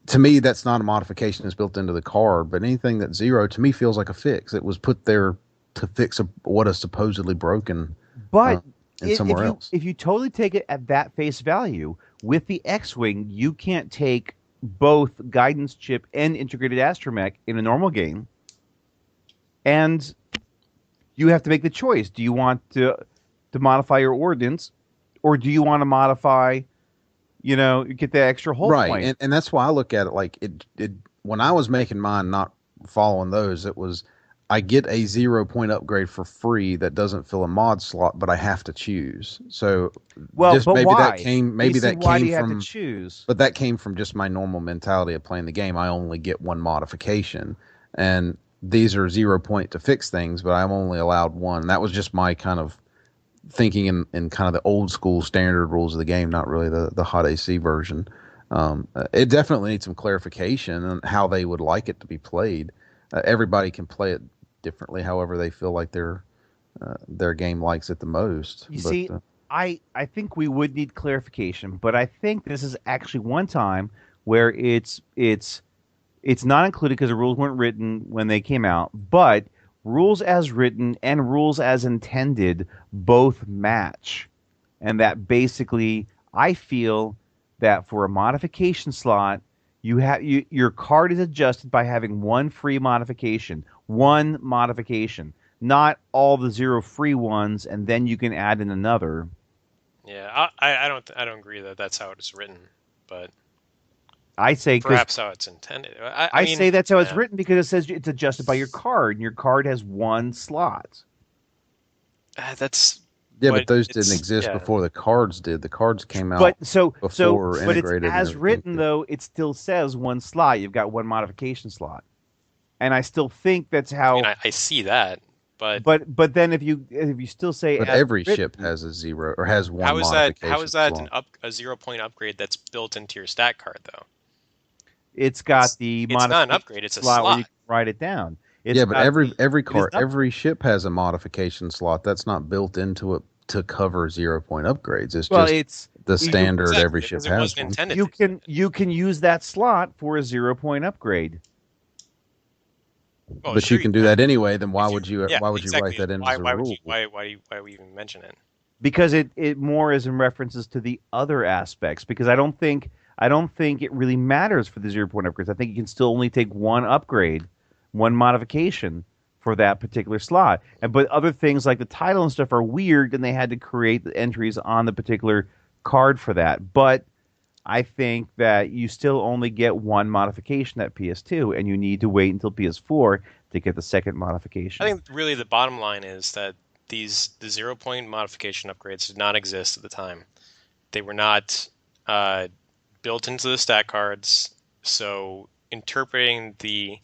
to me, that's not a modification that's built into the card, but anything that's 0 to me feels like a fix. It was put there to fix what is supposedly broken. But somewhere else. If you totally take it at that face value, with the X-Wing, you can't take both guidance chip and integrated astromech in a normal game, and you have to make the choice. Do you want to modify your ordnance, or do you want to modify, get the extra hull point? Right, and that's why I look at it like it. When I was making mine, not following those, it was I get a 0 point upgrade for free that doesn't fill a mod slot, but I have to choose. So, but maybe why? that came. Maybe that why came do you from. Have to choose? But that came from just my normal mentality of playing the game. I only get one modification, and these are 0 point to fix things, but I'm only allowed one. And that was just my kind of thinking in kind of the old school standard rules of the game, not really the HotAC version. It definitely needs some clarification on how they would like it to be played. Everybody can play it differently, however they feel like their game likes it the most. I think we would need clarification, but I think this is actually one time where it's not included because the rules weren't written when they came out, but rules as written and rules as intended both match. And that basically, I feel that for a modification slot, your card is adjusted by having one free modification. One modification, not all the 0 free ones, and then you can add in another. Yeah, I don't agree that that's how it's written, but I say perhaps how it's intended. I say that's how it's written because it says it's adjusted by your card, and your card has one slot. But those didn't exist before the cards did. The cards came out before integrated. But it's as written though, it still says one slot. You've got one modification slot, and I still think that's how. I see that, but then if you still say, but every ship has a 0 or has one. How is modification that a 0 point upgrade that's built into your stat card though? It's got the it's not an upgrade. It's a slot where you can write it down. But every ship has a modification slot that's not built into it to cover 0 point upgrades. It's the standard. Every ship has one. You can use that slot for a 0 point upgrade. Well, but you can do that anyway. Then why would you? Why would exactly. you write that in as a rule? Why would we even mention it? Because it more is in references to the other aspects. Because I don't think it really matters for the 0 point upgrades. I think you can still only take one upgrade, one modification for that particular slot. But other things like the title and stuff are weird, and they had to create the entries on the particular card for that. But I think that you still only get one modification at PS2, and you need to wait until PS4 to get the second modification. I think really the bottom line is that the 0 point modification upgrades did not exist at the time. They were not built into the stat cards, so interpreting the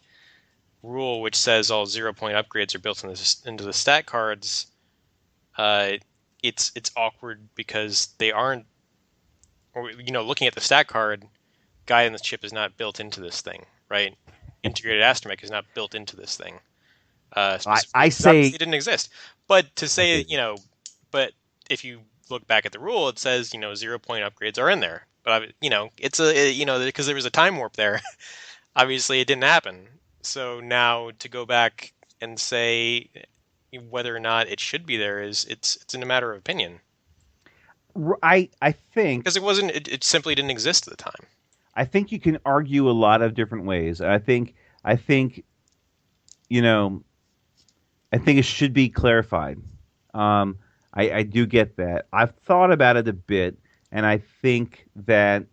rule which says all 0 point upgrades are built into the stat cards, it's awkward because they aren't. Or looking at the stat card, guide in the chip is not built into this thing, right? Integrated astromech is not built into this thing. I say it didn't exist, but to say but if you look back at the rule, it says 0 point upgrades are in there. But it's because there was a time warp there. Obviously, it didn't happen. So now to go back and say whether or not it should be there it's in a matter of opinion. I think because it simply didn't exist at the time. I think you can argue a lot of different ways. I think it should be clarified. I do get that. I've thought about it a bit, and I think that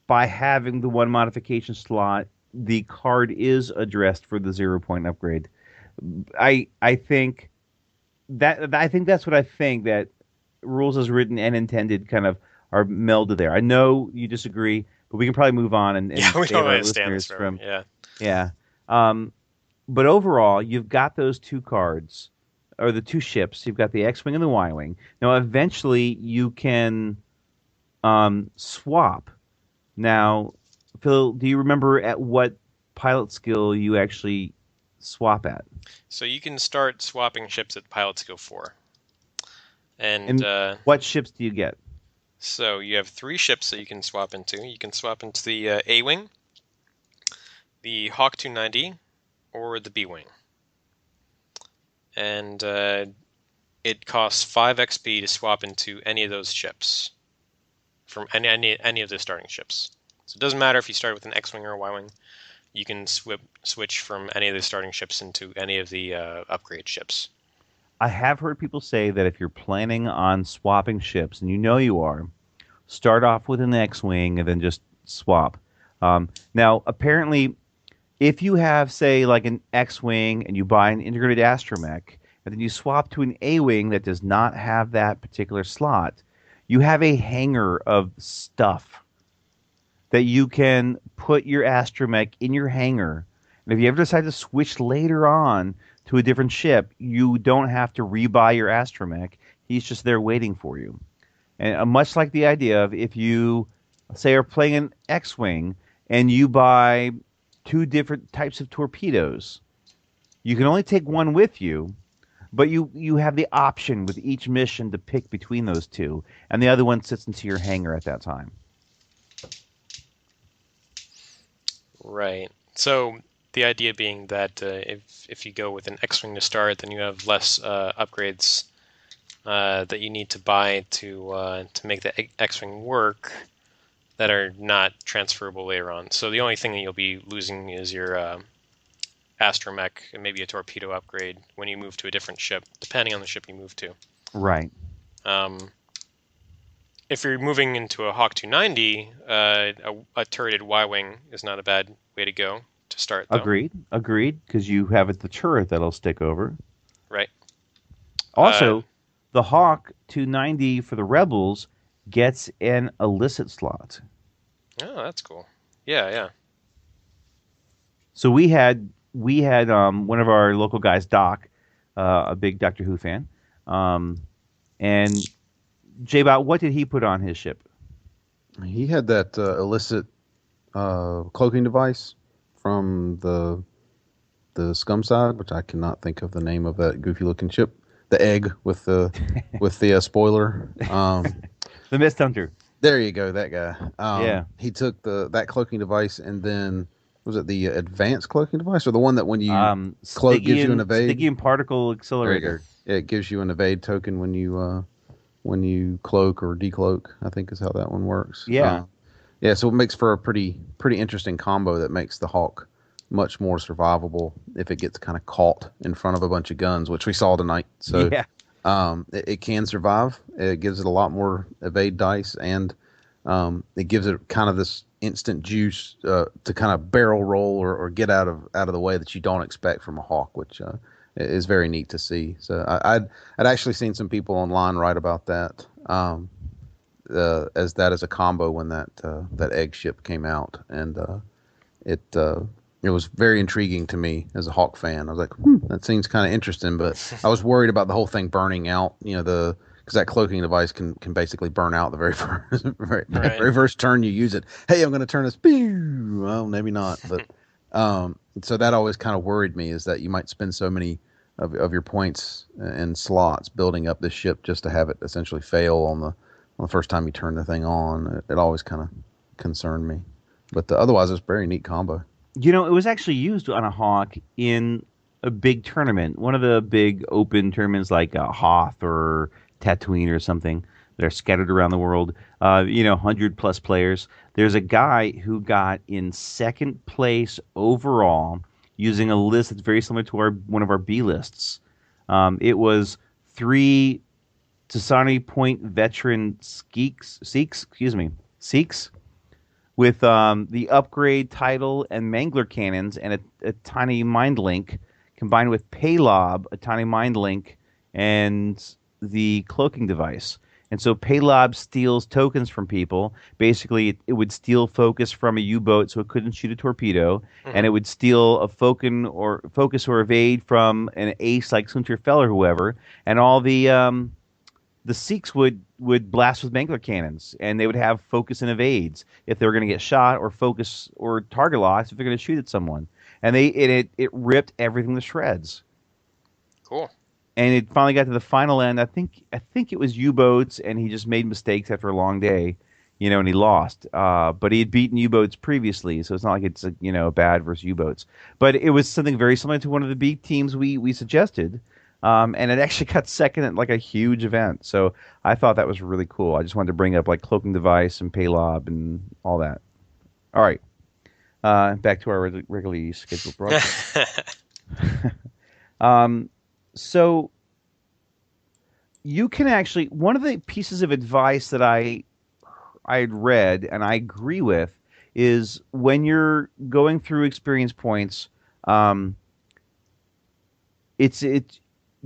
by having the one modification slot the card is addressed for the 0-point upgrade. I think that's what I think, that rules as written and intended kind of are melded there. I know you disagree, but we can probably move on and we save don't our understand listeners this from yeah. But overall, you've got those two cards, or the two ships. You've got the X-wing and the Y-wing. Now, eventually, you can swap. Now, Phil, do you remember at what pilot skill you actually swap at? So you can start swapping ships at pilot skill 4. And what ships do you get? So you have 3 ships that you can swap into. You can swap into the A-wing, the Hawk 290, or the B-wing. And it costs 5 XP to swap into any of those ships from any of the starting ships. So it doesn't matter if you start with an X-wing or a Y-wing. You can switch from any of the starting ships into any of the upgrade ships. I have heard people say that if you're planning on swapping ships, and you know you are, start off with an X-wing and then just swap. Now, apparently, if you have, say, like an X-wing and you buy an integrated astromech, and then you swap to an A-wing that does not have that particular slot, you have a hangar of stuff that you can put your astromech in your hangar. And if you ever decide to switch later on to a different ship, you don't have to rebuy your astromech. He's just there waiting for you. And much like the idea of if you, say, are playing an X-wing and you buy 2 different types of torpedoes, you can only take one with you, but you have the option with each mission to pick between those 2, and the other one sits into your hangar at that time. Right. So the idea being that if you go with an X-wing to start, then you have less upgrades that you need to buy to make the X-wing work that are not transferable later on. So the only thing that you'll be losing is your astromech and maybe a torpedo upgrade when you move to a different ship, depending on the ship you move to. Right. If you're moving into a Hawk 290, a turreted Y-wing is not a bad way to go to start, though. Agreed, because you have the turret that'll stick over. Right. Also, the Hawk 290 for the Rebels gets an illicit slot. Oh, that's cool. Yeah. So we had one of our local guys, Doc, a big Doctor Who fan, and J-Bot, what did he put on his ship? He had that illicit cloaking device from the scum side, which I cannot think of the name of that goofy looking ship. The egg with the spoiler. The Mist Hunter. There you go, that guy. Yeah. He took that cloaking device, and then was it the advanced cloaking device, or the one that when you cloak gives you an evade? Stygian particle accelerator. Yeah, it gives you an evade token when you cloak or decloak, I think is how that one works. Yeah. So it makes for a pretty interesting combo that makes the Hawk much more survivable if it gets kind of caught in front of a bunch of guns, which we saw tonight. So yeah. It can survive. It gives it a lot more evade dice, and it gives it kind of this instant juice to kind of barrel roll or get out of the way that you don't expect from a Hawk, which is very neat to see. So I'd actually seen some people online write about that as a combo when that egg ship came out, and it was very intriguing to me as a Hawk fan. I was like, that seems kind of interesting, but I was worried about the whole thing burning out. Because that cloaking device can basically burn out the very first turn you use it. Hey, I'm going to turn this. Well, maybe not, but so that always kind of worried me, is that you might spend so many of your points and slots building up this ship just to have it essentially fail on the first time you turn the thing on. It always kind of concerned me, but otherwise it's a very neat combo. It was actually used on a Hawk in a big tournament, one of the big open tournaments like Hoth or Tatooine or something that are scattered around the world. 100+ players. There's a guy who got in second place overall using a list that's very similar to one of our B lists. It was 3 Tasani Point veteran Sikhs with the upgrade title and mangler cannons and a tiny mind link combined with Paylob, a tiny mind link, and the cloaking device. And so Paylob steals tokens from people. Basically, it would steal focus from a U-boat so it couldn't shoot a torpedo, and it would steal a focus or evade from an ace like Sunterfell or whoever, and all the Sikhs would blast with mangler cannons, and they would have focus and evades if they were going to get shot, or focus or target loss if they're going to shoot at someone. And it ripped everything to shreds. Cool. And it finally got to the final end. I think it was U-boats, and he just made mistakes after a long day, and he lost. But he had beaten U-boats previously, so it's not like it's bad versus U-boats. But it was something very similar to one of the B teams we suggested. And it actually got second at like a huge event. So I thought that was really cool. I just wanted to bring up like cloaking device and Paylob and all that. All right. Back to our regularly scheduled broadcast. So you can actually, one of the pieces of advice that I had read and I agree with is when you're going through experience points,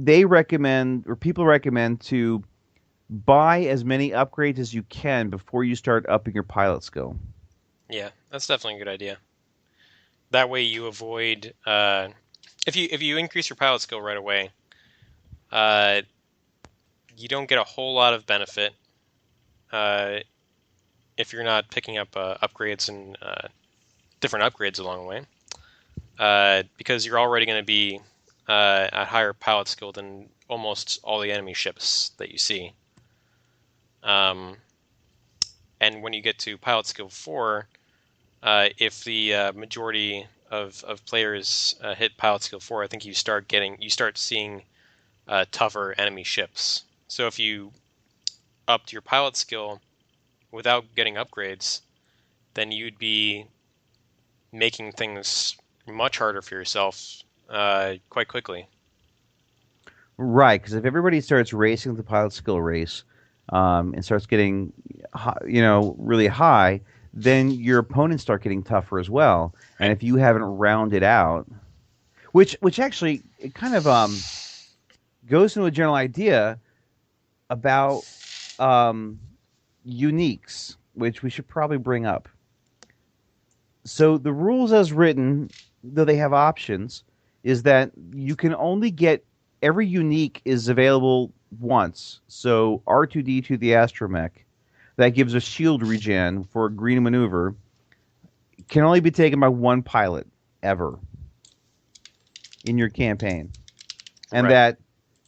they recommend, or people recommend, to buy as many upgrades as you can before you start upping your pilot skill. Yeah, that's definitely a good idea. That way you avoid if you increase your pilot skill right away, you don't get a whole lot of benefit if you're not picking up upgrades and different upgrades along the way, because you're already going to be at higher pilot skill than almost all the enemy ships that you see. And when you get to pilot skill 4, if the majority of players hit pilot skill 4, I think you start seeing tougher enemy ships. So if you upped your pilot skill without getting upgrades, then you'd be making things much harder for yourself quite quickly. Right, because if everybody starts racing the pilot skill race and starts getting really high, then your opponents start getting tougher as well. And if you haven't rounded out, which actually it kind of goes into a general idea about uniques, which we should probably bring up. So the rules as written, though they have options, is that you can only get, every unique is available once. So R2-D2, the astromech, that gives a shield regen for a green maneuver, can only be taken by one pilot ever in your campaign. And that,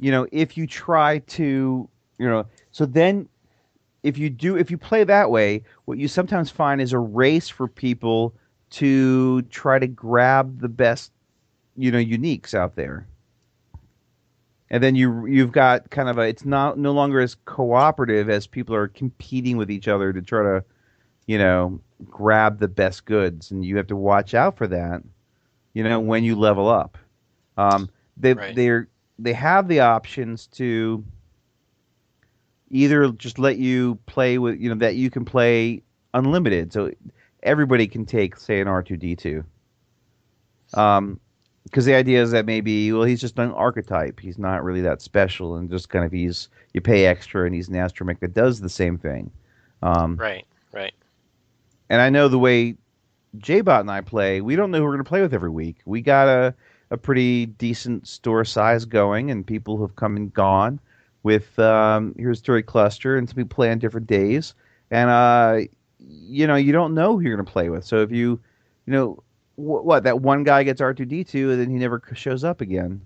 if you try to, so then if you play that way, what you sometimes find is a race for people to try to grab the best, uniques out there. And then you've got kind of it's no longer as cooperative as people are competing with each other to try to, grab the best goods, and you have to watch out for that, when you level up. They have the options to either just let you play with, that you can play unlimited, so everybody can take, say, an R2-D2. Because the idea is that maybe, he's just an archetype. He's not really that special, and just kind of you pay extra, and he's an astromech that does the same thing. Right. And I know the way J-Bot and I play, we don't know who we're going to play with every week. We got a pretty decent store size going, and people have come and gone with here's Aturi Cluster, and some people play on different days. And, you don't know who you're going to play with. So if that one guy gets R2-D2 and then he never shows up again.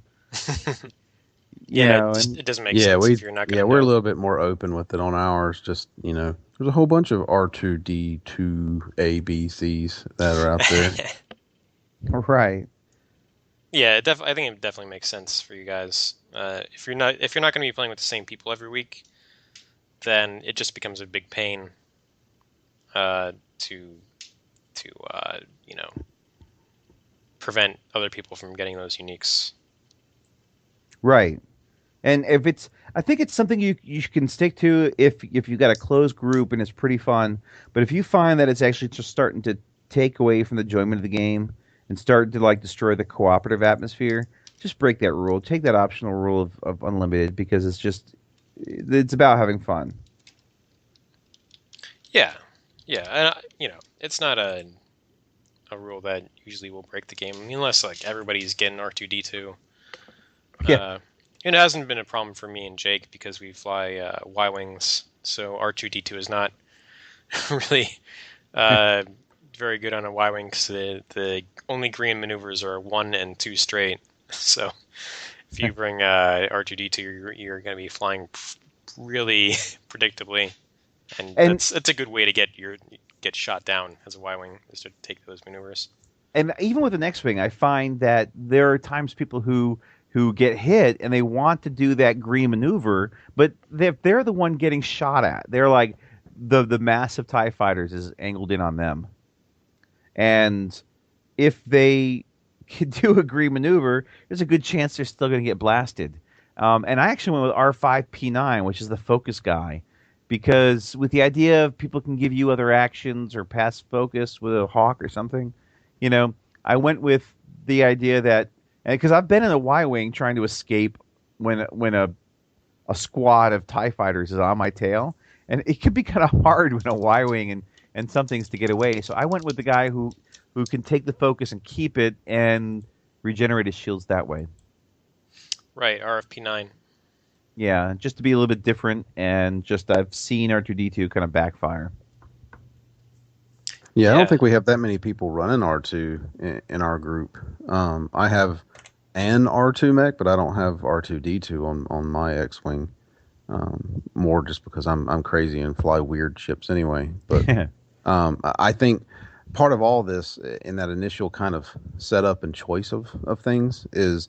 It doesn't make sense if you're not going to we're a little bit more open with it on ours. Just, there's a whole bunch of R2-D2 A, B, Cs that are out there. Right. Yeah, I think it definitely makes sense for you guys. If you're not going to be playing with the same people every week, then it just becomes a big pain to prevent other people from getting those uniques. Right. And I think it's something you can stick to if you've got a closed group and it's pretty fun. But if you find that it's actually just starting to take away from the enjoyment of the game and start to like destroy the cooperative atmosphere, just break that rule. Take that optional rule of unlimited, because it's about having fun. Yeah, and it's not a rule that usually will break the game, unless like everybody's getting R2D2. Yeah. It hasn't been a problem for me and Jake because we fly Y-wings, so R2D2 is not really very good on a Y-wing because the only green maneuvers are 1 and 2 straight. So if you bring R2D2, you're going to be flying really predictably, and it's a good way to get shot down as a Y-wing, is to take those maneuvers. And even with an X-wing, I find that there are times people who get hit and they want to do that green maneuver, but they're the one getting shot at. They're like the massive TIE fighters is angled in on them. And if they can do a green maneuver, there's a good chance they're still going to get blasted. And I actually went with R5P9, which is the focus guy, because with the idea of people can give you other actions or pass focus with a hawk or something, I went with the idea that, because I've been in a Y-wing trying to escape when a squad of TIE fighters is on my tail, and it could be kind of hard when a Y-wing and something's to get away. So I went with the guy who can take the focus and keep it and regenerate his shields that way. Right, RFP9. Yeah, just to be a little bit different, and just I've seen R2D2 kind of backfire. Yeah, I don't think we have that many people running R2 in our group. I have an R2 mech, but I don't have R2D2 on my X-wing. More just because I'm crazy and fly weird ships anyway. But I think part of all this in that initial kind of setup and choice of things is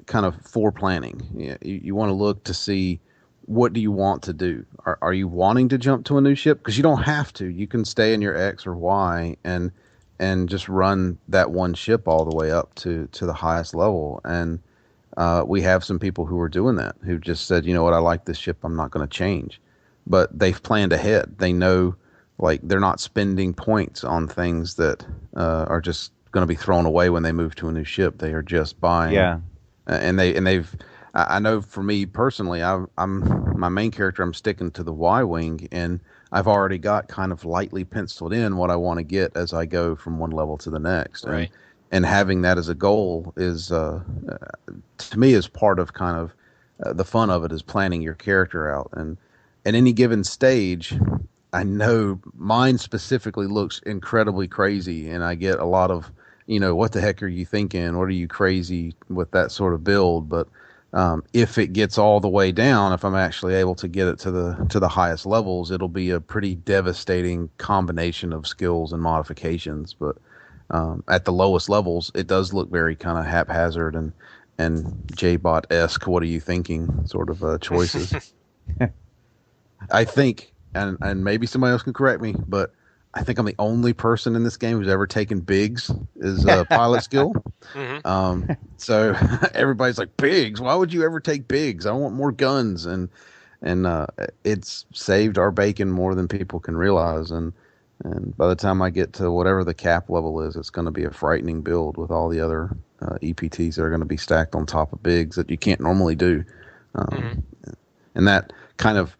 kind of planning. You want to look to see, what do you want to do? Are you wanting to jump to a new ship? Because you don't have to. You can stay in your X or Y and just run that one ship all the way up to the highest level. And we have some people who are doing that, who just said, you know what, I like this ship, I'm not going to change. But they've planned ahead. They know, like, they're not spending points on things that are just going to be thrown away when they move to a new ship. They are just buying. Yeah. I know for me personally, I'm my main character, I'm sticking to the Y-wing, and I've already got kind of lightly penciled in what I want to get as I go from one level to the next. Right. And having that as a goal is, to me, is part of kind of the fun of it, is planning your character out. And at any given stage, I know mine specifically looks incredibly crazy, and I get a lot of, what the heck are you thinking? What are you crazy with that sort of build? But if it gets all the way down, if I'm actually able to get it to the highest levels, it'll be a pretty devastating combination of skills and modifications. But at the lowest levels, it does look very kind of haphazard and J-bot-esque, what are you thinking sort of choices. I think, and maybe somebody else can correct me, but I think I'm the only person in this game who's ever taken Biggs as a pilot skill. Mm-hmm. So everybody's like, Biggs? Why would you ever take Biggs? I want more guns. And it's saved our bacon more than people can realize. And by the time I get to whatever the cap level is, it's going to be a frightening build with all the other EPTs that are going to be stacked on top of Biggs that you can't normally do. And that kind of,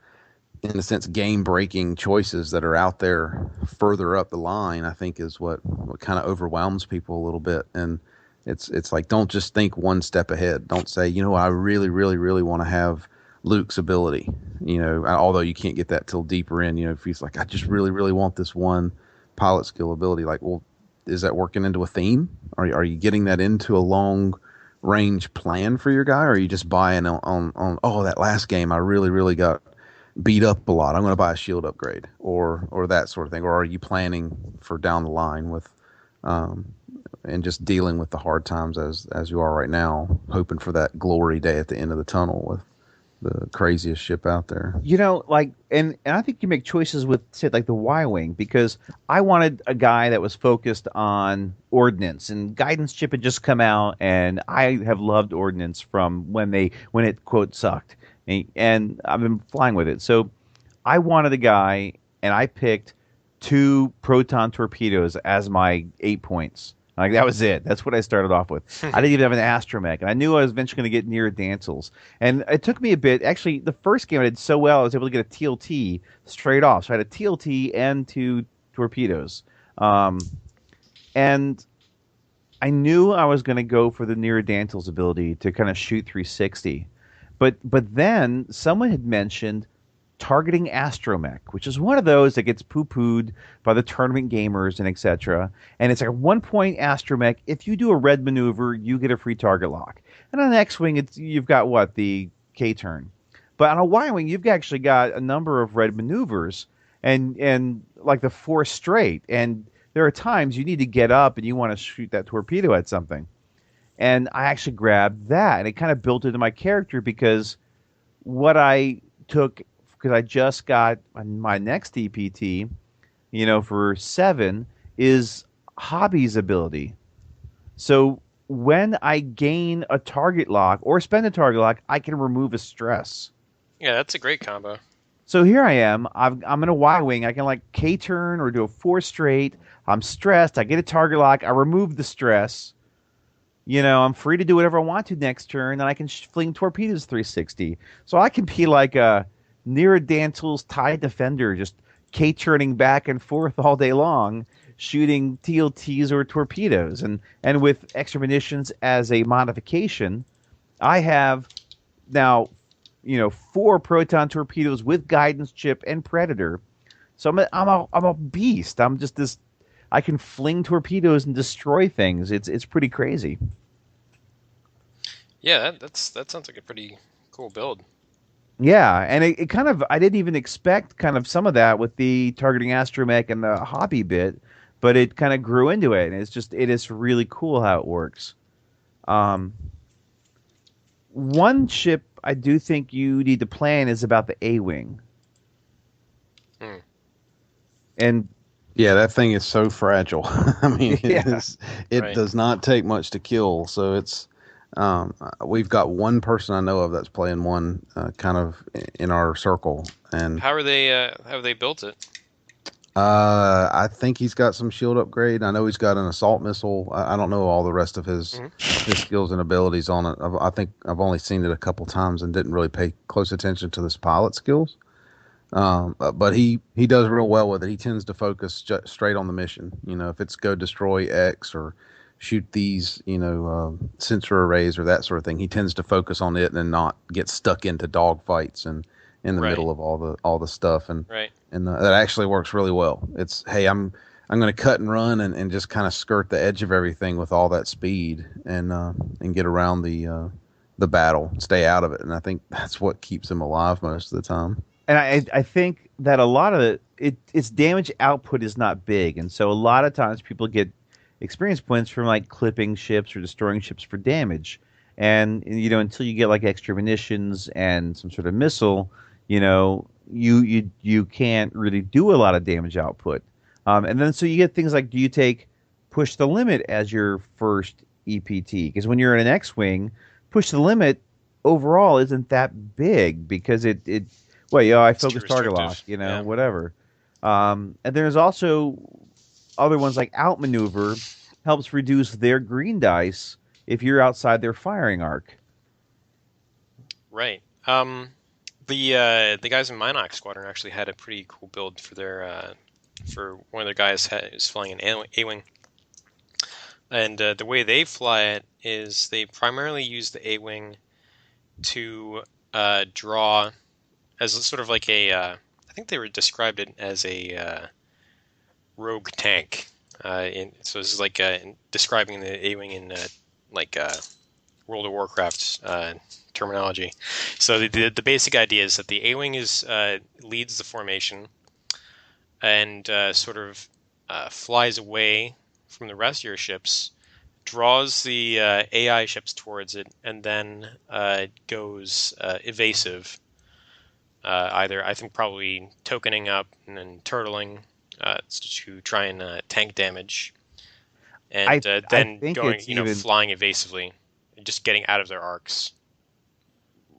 in a sense, game-breaking choices that are out there further up the line, I think, is what kind of overwhelms people a little bit. And it's like, don't just think one step ahead. Don't say, I really, really, really want to have Luke's ability. Although you can't get that till deeper in. If he's like, I just really, really want this one pilot skill ability. Like, well, is that working into a theme? Are you getting that into a long-range plan for your guy? Or are you just buying on that last game I really, really got beat up a lot, I'm going to buy a shield upgrade or that sort of thing? Or are you planning for down the line with and just dealing with the hard times as you are right now, hoping for that glory day at the end of the tunnel with the craziest ship out there? And I think you make choices with, say, like the Y-wing, because I wanted a guy that was focused on ordnance, and guidance chip had just come out, and I have loved ordnance from when it quote sucked. and I've been flying with it. So I wanted a guy, and I picked 2 proton torpedoes as my 8 points. Like, that was it. That's what I started off with. I didn't even have an astromech, and I knew I was eventually going to get near Dancels. And it took me a bit. Actually, the first game I did so well, I was able to get a TLT straight off. So I had a TLT and 2 torpedoes. And I knew I was going to go for the near Dancels ability to kind of shoot 360. But then someone had mentioned targeting astromech, which is one of those that gets poo-pooed by the tournament gamers and etc. And it's like a 1-point astromech. If you do a red maneuver, you get a free target lock. And on the X-wing, you've got what, the K-turn. But on a Y-wing, you've actually got a number of red maneuvers and like the 4 straight. And there are times you need to get up and you want to shoot that torpedo at something. And I actually grabbed that, and it kind of built into my character because what I took, because I just got my next EPT, for 7, is Hobby's ability. So when I gain a target lock or spend a target lock, I can remove a stress. Yeah, that's a great combo. So here I am. I'm in a Y-wing. I can like K-turn or do a 4 straight. I'm stressed. I get a target lock. I remove the stress. I'm free to do whatever I want to next turn, and I can fling torpedoes 360. So I can be like a near Dancels TIE defender, just K-turning back and forth all day long, shooting TLTs or torpedoes. And with extra munitions as a modification, I have now, 4 proton torpedoes with guidance chip and Predator. So I'm a beast. I'm just this. I can fling torpedoes and destroy things. It's pretty crazy. Yeah, that sounds like a pretty cool build. Yeah, and it kind of, I didn't even expect kind of some of that with the targeting astromech and the hobby bit, but it kind of grew into it, and it is really cool how it works. One ship I do think you need to plan is about the A-Wing. And yeah, that thing is so fragile. I mean, Yeah. it Right. does not take much to kill. So it's we've got one person I know of that's playing one kind of in our circle. And How have they built it? I think he's got some shield upgrade. I know he's got an assault missile. I don't know all the rest of his skills and abilities on it. I think I've only seen it a couple times and didn't really pay close attention to his pilot skills. But he does real well with it. He tends to focus straight on the mission. If it's go destroy X or shoot these, sensor arrays or that sort of thing, he tends to focus on it and not get stuck into dog fights and in the middle of all the stuff. And that actually works really well. It's, hey, I'm going to cut and run and just kind of skirt the edge of everything with all that speed and get around the battle, stay out of it. And I think that's what keeps him alive most of the time. And I think that a lot of its damage output is not big, and so a lot of times people get experience points from like clipping ships or destroying ships for damage, and until you get like extra munitions and some sort of missile, you can't really do a lot of damage output, and then so you get things like, do you take push the limit as your first EPT? Because when you're in an X-wing, push the limit overall isn't that big because it I focus target lock, whatever. And there's also other ones like outmaneuver helps reduce their green dice if you're outside their firing arc. Right. The guys in Minox Squadron actually had a pretty cool build for their for one of their guys who's flying an A-wing. And the way they fly it is they primarily use the A-wing to draw as sort of like I think they described it as a rogue tank. So this is like describing the A-wing in World of Warcraft terminology. So the basic idea is that the A-wing leads the formation and sort of flies away from the rest of your ships, draws the AI ships towards it, and then goes evasive. Either, I think, probably tokening up and then turtling to try and tank damage, and then going, flying evasively, and just getting out of their arcs.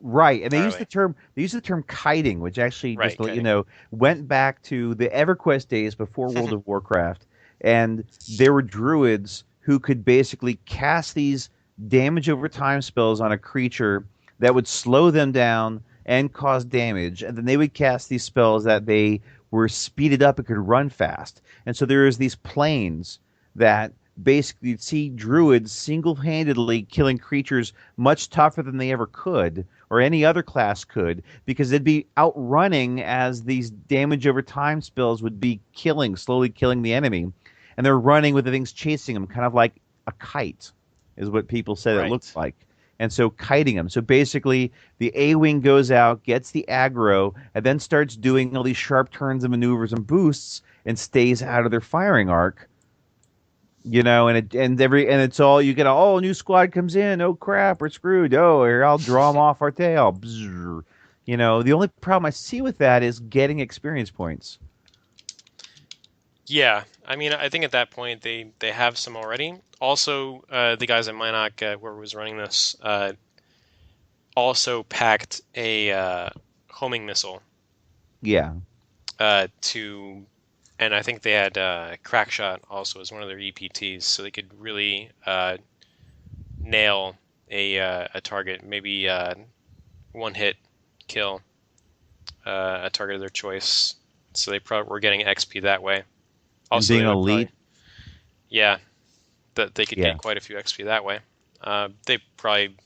Right, and they use the term kiting, which actually, just to let you know, went back to the EverQuest days before World of Warcraft, and there were druids who could basically cast these damage over time spells on a creature that would slow them down and cause damage, and then they would cast these spells that they were speeded up and could run fast. And so there is these planes that basically you'd see druids single-handedly killing creatures much tougher than they ever could, or any other class could, because they'd be outrunning as these damage over time spells would be slowly killing the enemy. And they're running with the things chasing them, kind of like a kite, is what people said it looks like. And so kiting them. So basically, the A-Wing goes out, gets the aggro, and then starts doing all these sharp turns and maneuvers and boosts, and stays out of their firing arc. You know, and it's all you get. A new squad comes in. Oh crap, we're screwed. Oh, here, I'll draw them off our tail. Bzzz. You know, the only problem I see with that is getting experience points. Yeah, I mean, I think at that point they have some already. Also, the guys at Minoc, whoever was running this, also packed a homing missile. Yeah. And I think they had Crackshot also as one of their EPTs, so they could really nail a target, maybe one hit kill a target of their choice. So they probably were getting XP that way. Also, and being elite. That they could get quite a few XP that way. They probably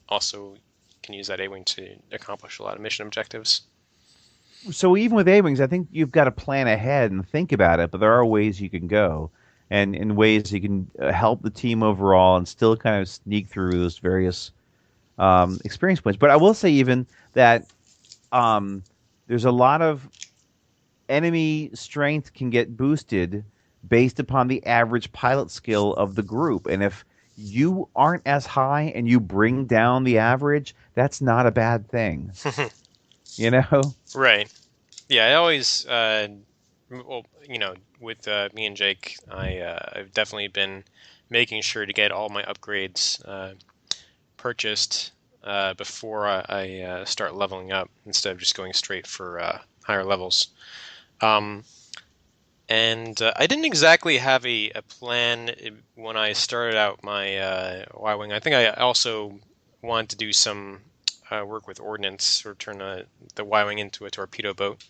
also can use that A-Wing to accomplish a lot of mission objectives. So even with A-Wings, I think you've got to plan ahead and think about it, but there are ways you can go, and in ways you can help the team overall and still kind of sneak through those various experience points. But I will say even that there's a lot of enemy strength can get boosted based upon the average pilot skill of the group. And if you aren't as high and you bring down the average, that's not a bad thing. You know? Right. Yeah, I always, with me and Jake, I've definitely been making sure to get all my upgrades purchased before I start leveling up, instead of just going straight for higher levels. And I didn't exactly have a plan when I started out my Y-Wing. I think I also wanted to do some work with ordnance, or turn the Y-Wing into a torpedo boat.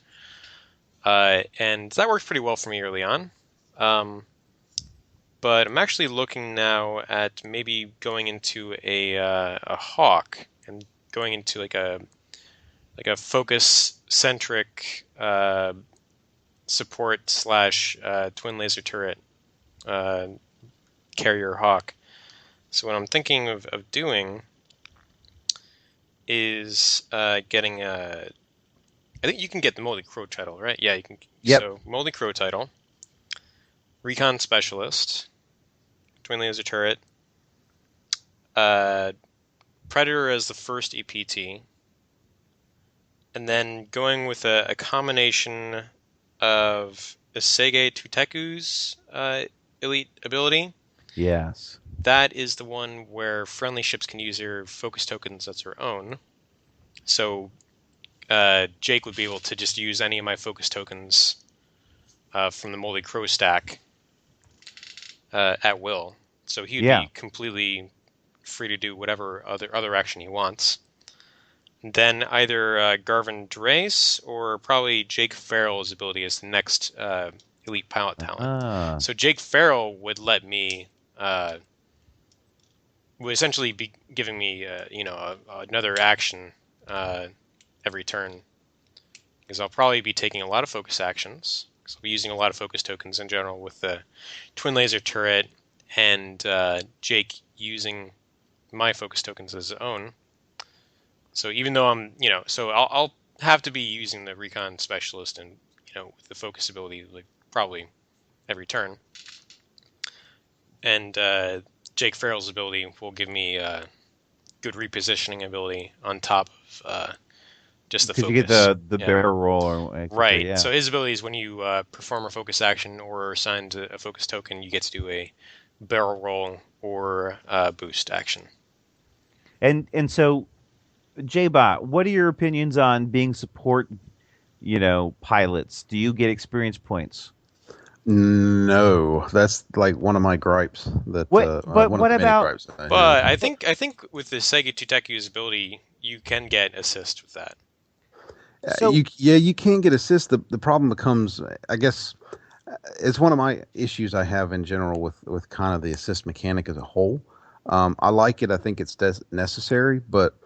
And that worked pretty well for me early on. But I'm actually looking now at maybe going into a Hawk, and going into like a focus-centric support / twin laser turret carrier Hawk. So what I'm thinking of doing is getting I think you can get the Moldy Crow title, right? Yeah, you can. Yep. So Moldy Crow title, Recon Specialist, twin laser turret, Predator as the first EPT, and then going with a combination of Isege Tuteku's elite ability. Yes. That is the one where friendly ships can use their focus tokens as their own. So Jake would be able to just use any of my focus tokens from the Moldy Crow stack at will. So he would be completely free to do whatever other action he wants. Then either Garvin Drace or probably Jake Farrell's ability as the next elite pilot talent. So Jake Farrell would let me, would essentially be giving me, another action every turn, because I'll probably be taking a lot of focus actions. Because I'll be using a lot of focus tokens in general with the twin laser turret, and Jake using my focus tokens as his own. So even though I'm, so I'll have to be using the Recon Specialist and, with the focus ability, like, probably every turn. And Jake Farrell's ability will give me good repositioning ability on top of just the focus. You get the barrel roll. Right. Yeah. So his ability is when you perform a focus action or assigned a focus token, you get to do a barrel roll or boost action. And so J-Bot, what are your opinions on being support, pilots? Do you get experience points? No, that's like one of my gripes. That but what about? Gripes but I think with the Sega Tutaku's ability, you can get assist with that. So, you can get assist. The problem becomes, I guess, it's one of my issues I have in general with kind of the assist mechanic as a whole. I like it. I think it's necessary, but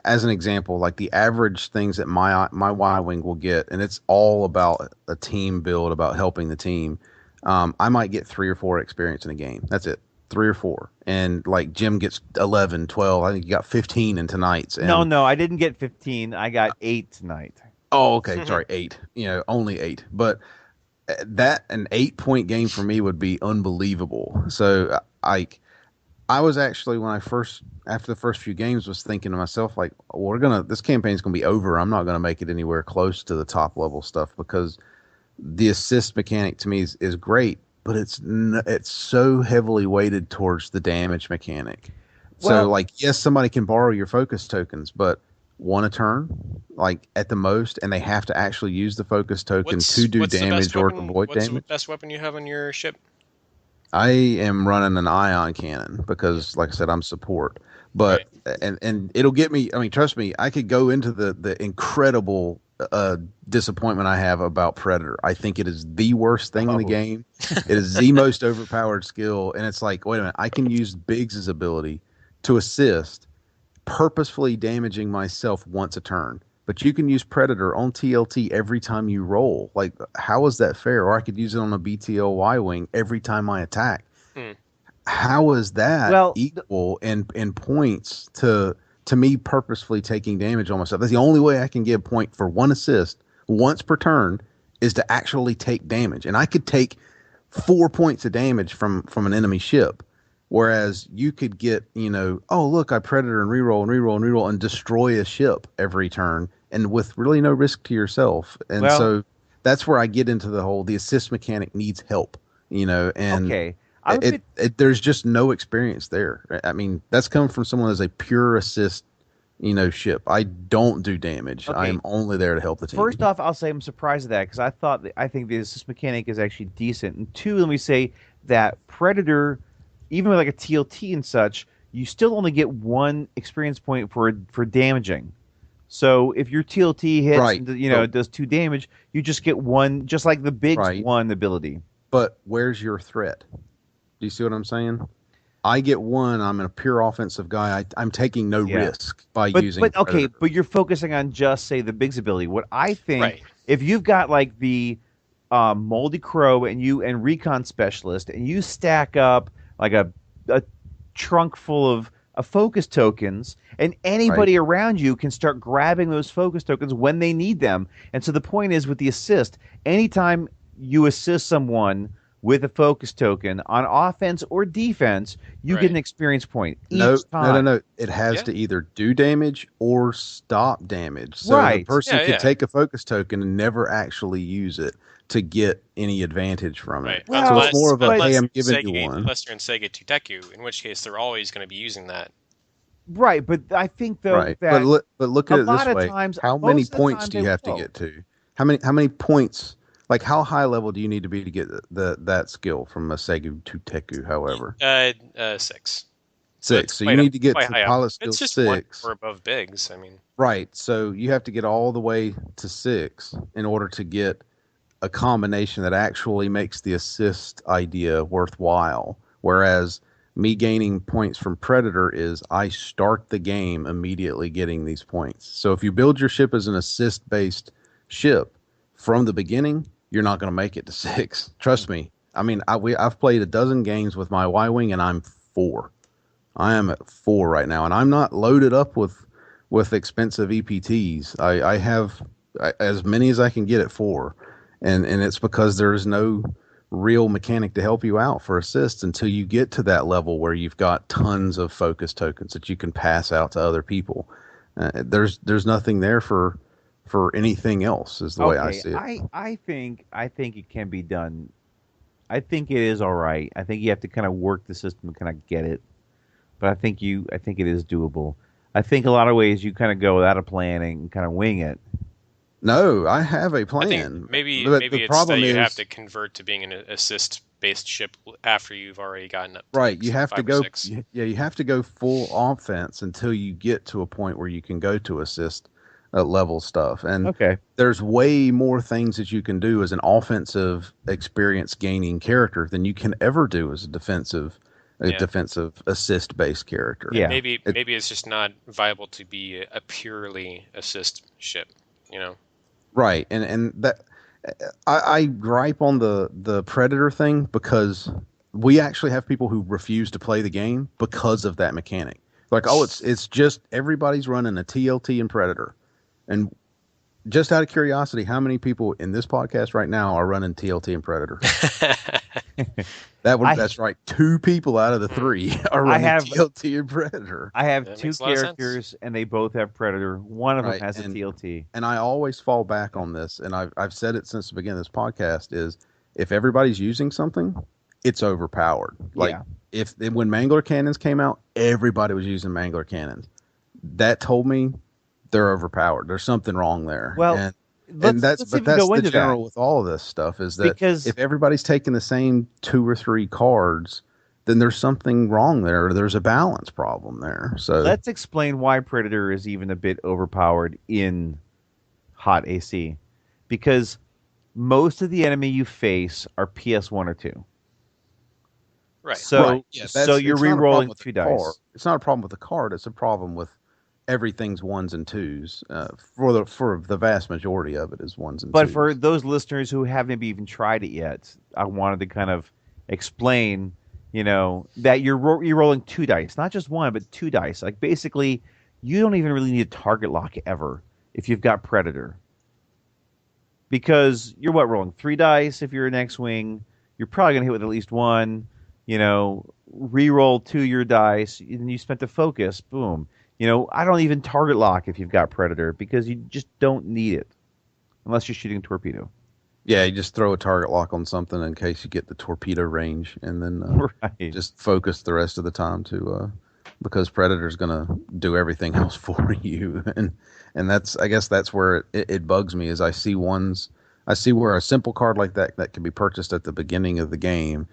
as an example, like the average things that my Y-Wing will get, and it's all about a team build, about helping the team. I might get 3 or 4 experience in a game. That's it. 3 or 4. And like Jim gets 11, 12. I think you got 15 in tonight's. And no, I didn't get 15. I got 8 tonight. Oh, okay. Sorry, 8. Only 8. But that an 8-point game for me would be unbelievable. So I was actually, after the first few games, was thinking to myself, like, this campaign's gonna be over. I'm not gonna make it anywhere close to the top level stuff, because the assist mechanic to me is great, but it's so heavily weighted towards the damage mechanic. So like, yes, somebody can borrow your focus tokens, but 1 a turn, like at the most, and they have to actually use the focus token to do damage or avoid damage. What's the best weapon you have on your ship? I am running an ion cannon because, like I said, I'm support. But and it'll get me. I mean, trust me, I could go into the incredible disappointment I have about Predator. I think it is the worst thing in the game. It is the most overpowered skill, and it's like, wait a minute, I can use Biggs' ability to assist, purposefully damaging myself once a turn. But you can use Predator on TLT every time you roll. Like, how is that fair? Or I could use it on a BTL Y-Wing every time I attack. How is that equal in points to me purposefully taking damage on myself? That's the only way I can get a point for 1 assist once per turn, is to actually take damage. And I could take 4 points of damage from an enemy ship. Whereas you could get, oh, look, I Predator and reroll and destroy a ship every turn, and with really no risk to yourself. And so that's where I get into the assist mechanic needs help, and there's just no experience there. I mean, that's coming from someone who's a pure assist, ship. I don't do damage. Okay. I am only there to help the team. First off, I'll say I'm surprised at that, because I think the assist mechanic is actually decent. And 2, let me say that Predator, even with like a TLT and such, you still only get 1 experience point for damaging. So if your TLT hits, it does 2 damage, you just get 1, just like the Biggs 1 ability. But where's your threat? Do you see what I'm saying? I get 1. I'm a pure offensive guy. I'm taking no risk by using. But okay, but you're focusing on just say the Biggs ability. What I think, if you've got like the Moldy Crow and Recon Specialist, and you stack up like a trunk full of focus tokens, and anybody around you can start grabbing those focus tokens when they need them. And so the point is, with the assist, anytime you assist someone with a focus token on offense or defense, you get an experience point each time. No. It has to either do damage or stop damage. So the person could take a focus token and never actually use it to get any advantage from it. Well, so it's more of a, hey, I'm giving you 1. Unless you're in Sega Tutaku, in which case they're always going to be using that. Right, but I think that but look at it this way: how many points do you have to get to? How many points? Like, how high level do you need to be to get that skill from a Sega Tutaku? However, 6. 6. So you need to get to pilot skill 6. It's just 1 or above Biggs. I mean, right. So you have to get all the way to 6 in order to get a combination that actually makes the assist idea worthwhile. Whereas me gaining points from Predator is I start the game immediately getting these points. So if you build your ship as an assist-based ship from the beginning, you're not going to make it to 6. Trust me. I mean, I've played a dozen games with my Y-Wing, and I'm 4. I am at 4 right now, and I'm not loaded up with expensive EPTs. I have as many as I can get at 4, and it's because there is no real mechanic to help you out for assists until you get to that level where you've got tons of focus tokens that you can pass out to other people. There's nothing there for anything else, is the way I see it. I think it can be done. I think it is all right. I think you have to kind of work the system to kind of get it, but I think it is doable. I think a lot of ways you kind of go without a plan and kind of wing it. No, I have a plan. I think maybe the it's problem that you is, have to convert to being an assist-based ship after you've already gotten up. To right, like you have to 5 or go. 6. You have to go full offense until you get to a point where you can go to assist level stuff. And there's way more things that you can do as an offensive experience gaining character than you can ever do as a defensive assist based character. Yeah, maybe it's just not viable to be a purely assist ship. Right, and that I gripe on the Predator thing because we actually have people who refuse to play the game because of that mechanic. Like, it's just everybody's running a TLT and Predator, and just out of curiosity, how many people in this podcast right now are running TLT and Predator? That's right. 2 people out of the 3 are running TLT and Predator. I have 2 characters, and they both have Predator. One of them has a TLT. And I always fall back on this, and I've said it since the beginning of this podcast, is if everybody's using something, it's overpowered. Like, when Mangler cannons came out, everybody was using Mangler cannons. That told me they're overpowered. There's something wrong there. Well, that's the general with all of this stuff, is that if everybody's taking the same 2 or 3 cards, then there's something wrong there. There's a balance problem there. So let's explain why Predator is even a bit overpowered in HotAC, because most of the enemy you face are PS1 or 2. Right. So you're re-rolling 2 dice. It's not a problem with the card. It's a problem with everything's 1s and 2s. For the vast majority of it is 1s and 2s. But for those listeners who haven't even tried it yet, I wanted to kind of explain, that you're rolling 2 dice, not just 1, but 2 dice. Like, basically, you don't even really need a target lock ever if you've got Predator, because you're rolling 3 dice if you're an X-wing. You're probably gonna hit with at least 1. Re-roll 2 your dice, and you spent the focus. Boom. I don't even target lock if you've got Predator, because you just don't need it unless you're shooting a torpedo. Yeah, you just throw a target lock on something in case you get the torpedo range, and then just focus the rest of the time because Predator's going to do everything else for you. And I guess that's where it bugs me, is I see where a simple card like that can be purchased at the beginning of the game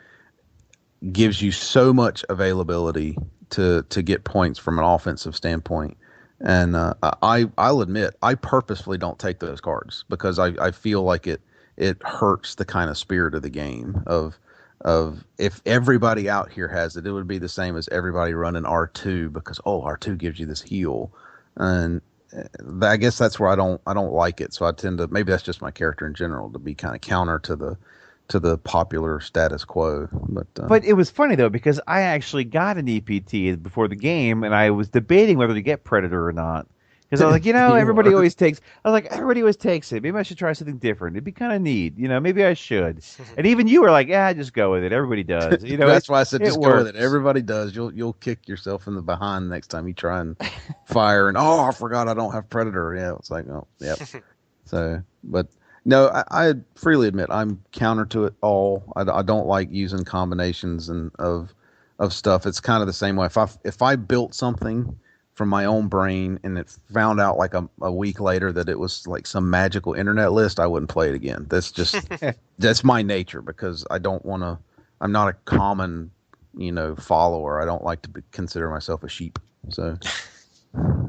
gives you so much availability to get points from an offensive standpoint. And I'll admit, I purposefully don't take those cards because I feel like it hurts the kind of spirit of the game of if everybody out here has it, it would be the same as everybody running R2 because R2 gives you this heal. And I guess that's where I don't like it. So I tend to, maybe that's just my character in general, to be kind of counter to the popular status quo. But it was funny though, because I actually got an EPT before the game, and I was debating whether to get Predator or not, because I was like, everybody always takes it. Maybe I should try something different. It'd be kind of neat, maybe I should. And even you were like, just go with it. Everybody does. That's why I said just go with it. Everybody does. You'll kick yourself in the behind next time you try and fire. And I forgot I don't have Predator. Yeah, it's like, oh, yep. So, but. No, I freely admit I'm counter to it all. I don't like using combinations of stuff. It's kind of the same way. If I built something from my own brain and it found out like a week later that it was like some magical internet list, I wouldn't play it again. That's just that's my nature, because I don't want to. I'm not a common follower. I don't like to consider myself a sheep. So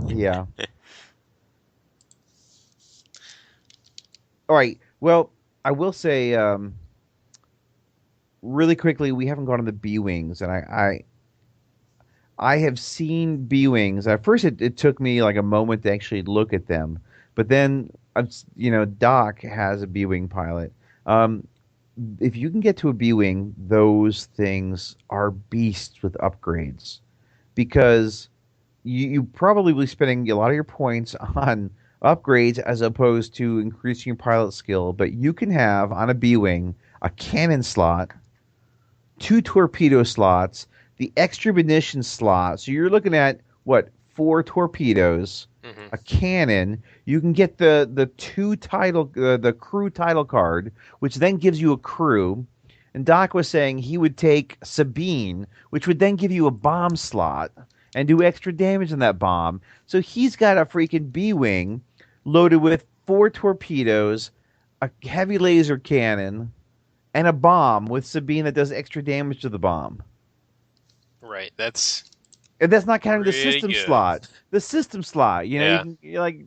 yeah. All right. Well, I will say really quickly, we haven't gone to the B-Wings, and I have seen B-Wings. At first, it took me like a moment to actually look at them, but then Doc has a B-Wing pilot. If you can get to a B-Wing, those things are beasts with upgrades, because you probably will be spending a lot of your points on upgrades as opposed to increasing your pilot skill. But you can have on a B-Wing a cannon slot, 2 torpedo slots, the extra munition slot. So you're looking at 4 torpedoes, a cannon. You can get the crew title card, which then gives you a crew. And Doc was saying he would take Sabine, which would then give you a bomb slot. and do extra damage on that bomb. So he's got a freaking B-wing loaded with 4 torpedoes, a heavy laser cannon, and a bomb with Sabine that does extra damage to the bomb. Right. That's not counting the system slot. The system slot, Yeah. it's like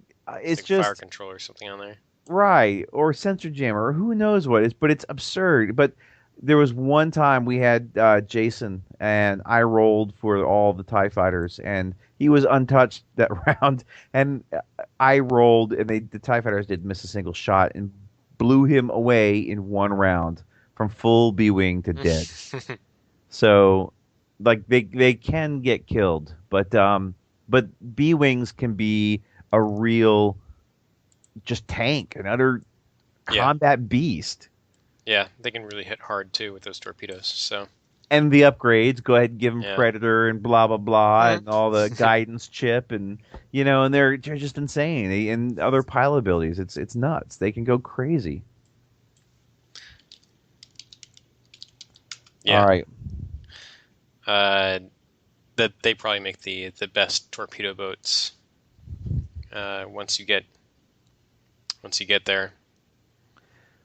just fire control or something on there. right, or sensor jammer, or who knows what it is, but it's absurd. But there was one time we had Jason, and I rolled for all the TIE fighters, and he was untouched that round, and I rolled, and the TIE fighters didn't miss a single shot, and blew him away in one round from full B-wing to dead. So, like, they can get killed, but B-wings can be a real just tank, an utter combat beast. Yeah, they can really hit hard too with those torpedoes. So, and the upgrades, go ahead and give them Predator and blah blah blah, and all the guidance chip, and and they're just insane. And other pilot abilities, it's nuts. They can go crazy. Yeah. All right. That they probably make the best torpedo boats. Once you get there.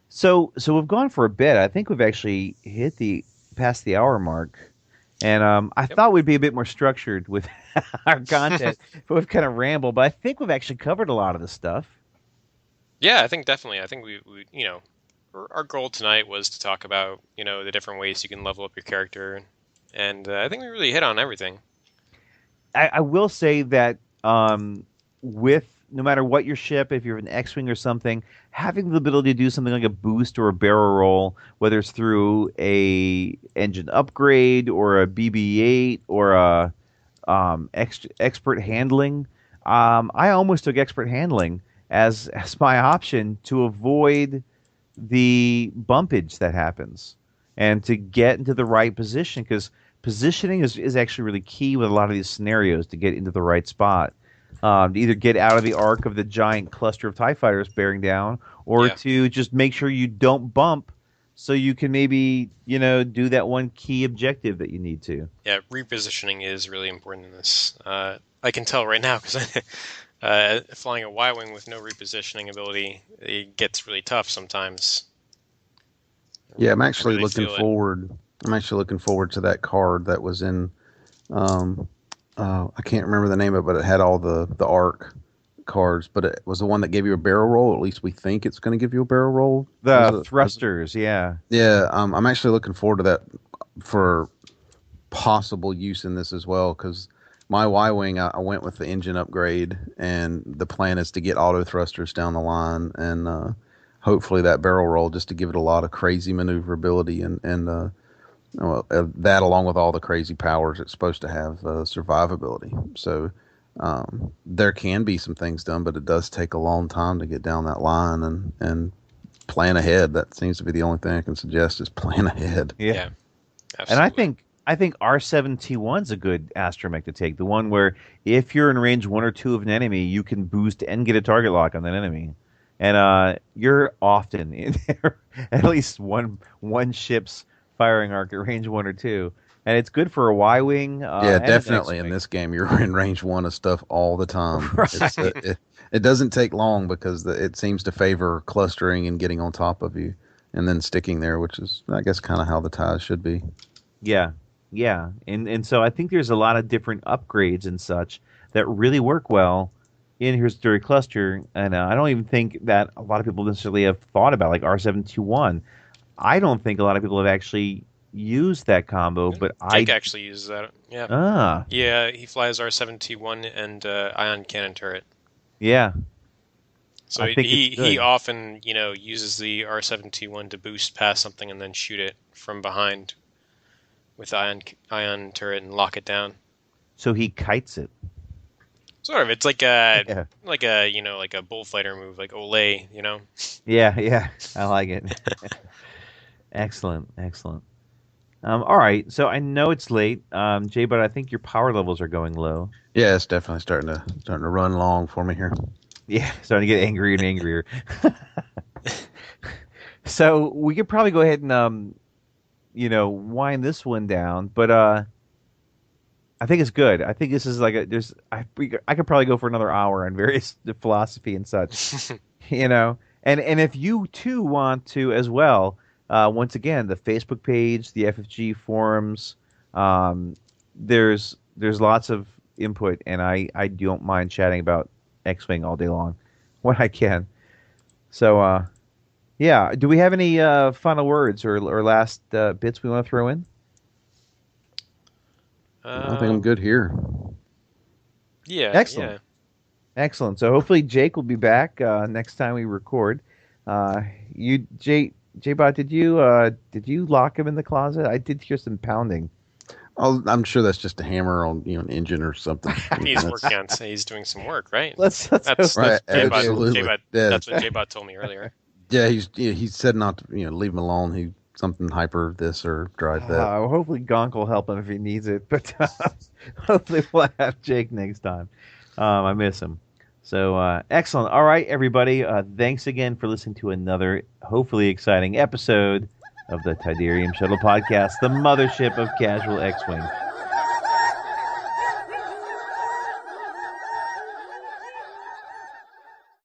So we've gone for a bit. I think we've actually hit past the hour mark, and I thought we'd be a bit more structured with our content, but we've kind of rambled. But I think we've actually covered a lot of the stuff. Yeah, I think definitely. I think we our goal tonight was to talk about the different ways you can level up your character, and I think we really hit on everything. I will say that with no matter what your ship, if you're an X-wing or something, having the ability to do something like a boost or a barrel roll, whether it's through a engine upgrade or a BB-8 or a expert handling, I almost took expert handling as my option to avoid the bumpage that happens and to get into the right position, because positioning is actually really key with a lot of these scenarios to get into the right spot. To either get out of the arc of the giant cluster of TIE fighters bearing down, or to just make sure you don't bump so you can maybe, do that one key objective that you need to. Yeah, repositioning is really important in this. I can tell right now because flying a Y-wing with no repositioning ability, it gets really tough sometimes. Yeah, I'm actually looking forward. I'm actually looking forward to that card that was in. I can't remember the name of it, but it had all the ARC cards, but it was the one that gave you a barrel roll. At least we think it's going to give you a barrel roll. The thrusters, yeah. Yeah, I'm actually looking forward to that for possible use in this as well, because my Y-wing, I went with the engine upgrade, and the plan is to get auto thrusters down the line, and hopefully that barrel roll just to give it a lot of crazy maneuverability and that, along with all the crazy powers it's supposed to have, survivability. So there can be some things done, but it does take a long time to get down that line and plan ahead. That seems to be the only thing I can suggest is plan ahead. Yeah. And I think R7T1's a good astromech to take. The one where if you're in range 1 or 2 of an enemy, you can boost and get a target lock on that enemy. And you're often in there, at least one ship's firing arc at range 1 or 2, and it's good for a Y-wing. Yeah, definitely. In this game, you're in range 1 of stuff all the time. Right. It doesn't take long because it seems to favor clustering and getting on top of you, and then sticking there, which is, I guess, kind of how the ties should be. Yeah, and so I think there's a lot of different upgrades and such that really work well in here's Aturi Cluster, and I don't even think that a lot of people necessarily have thought about, like R721. I don't think a lot of people have actually used that combo, but Jake actually uses that. Yeah. Yeah, he flies R7T1 and ion cannon turret. Yeah. So he often, uses the R7T1 to boost past something and then shoot it from behind with ion turret and lock it down. So he kites it. Sort of. It's like a like a bullfighter move, like Olay, Yeah. I like it. Excellent. All right, so I know it's late, Jay, but I think your power levels are going low. Yeah, it's definitely starting to run long for me here. Yeah, starting to get angrier and angrier. So we could probably go ahead and wind this one down, but I think it's good. I think this is like I could probably go for another hour on various philosophy and such, And if you too want to as well, once again, the Facebook page, the FFG forums, there's lots of input, and I don't mind chatting about X-Wing all day long when I can. So, yeah. Do we have any final words or last bits we want to throw in? I think I'm good here. Yeah. Excellent. Yeah. Excellent. So hopefully Jake will be back next time we record. J-Bot, did you lock him in the closet? I did hear some pounding. I'm sure that's just a hammer on an engine or something. He's working on. He's doing some work, right? That's right. Absolutely. That's what J-Bot told me earlier. Yeah, he said not to leave him alone. Something hyper this or drive that. Hopefully Gonk will help him if he needs it, but hopefully we'll have Jake next time. I miss him. So excellent. All right, everybody. Thanks again for listening to another hopefully exciting episode of the Tydirium Shuttle Podcast, the mothership of Casual X-Wing.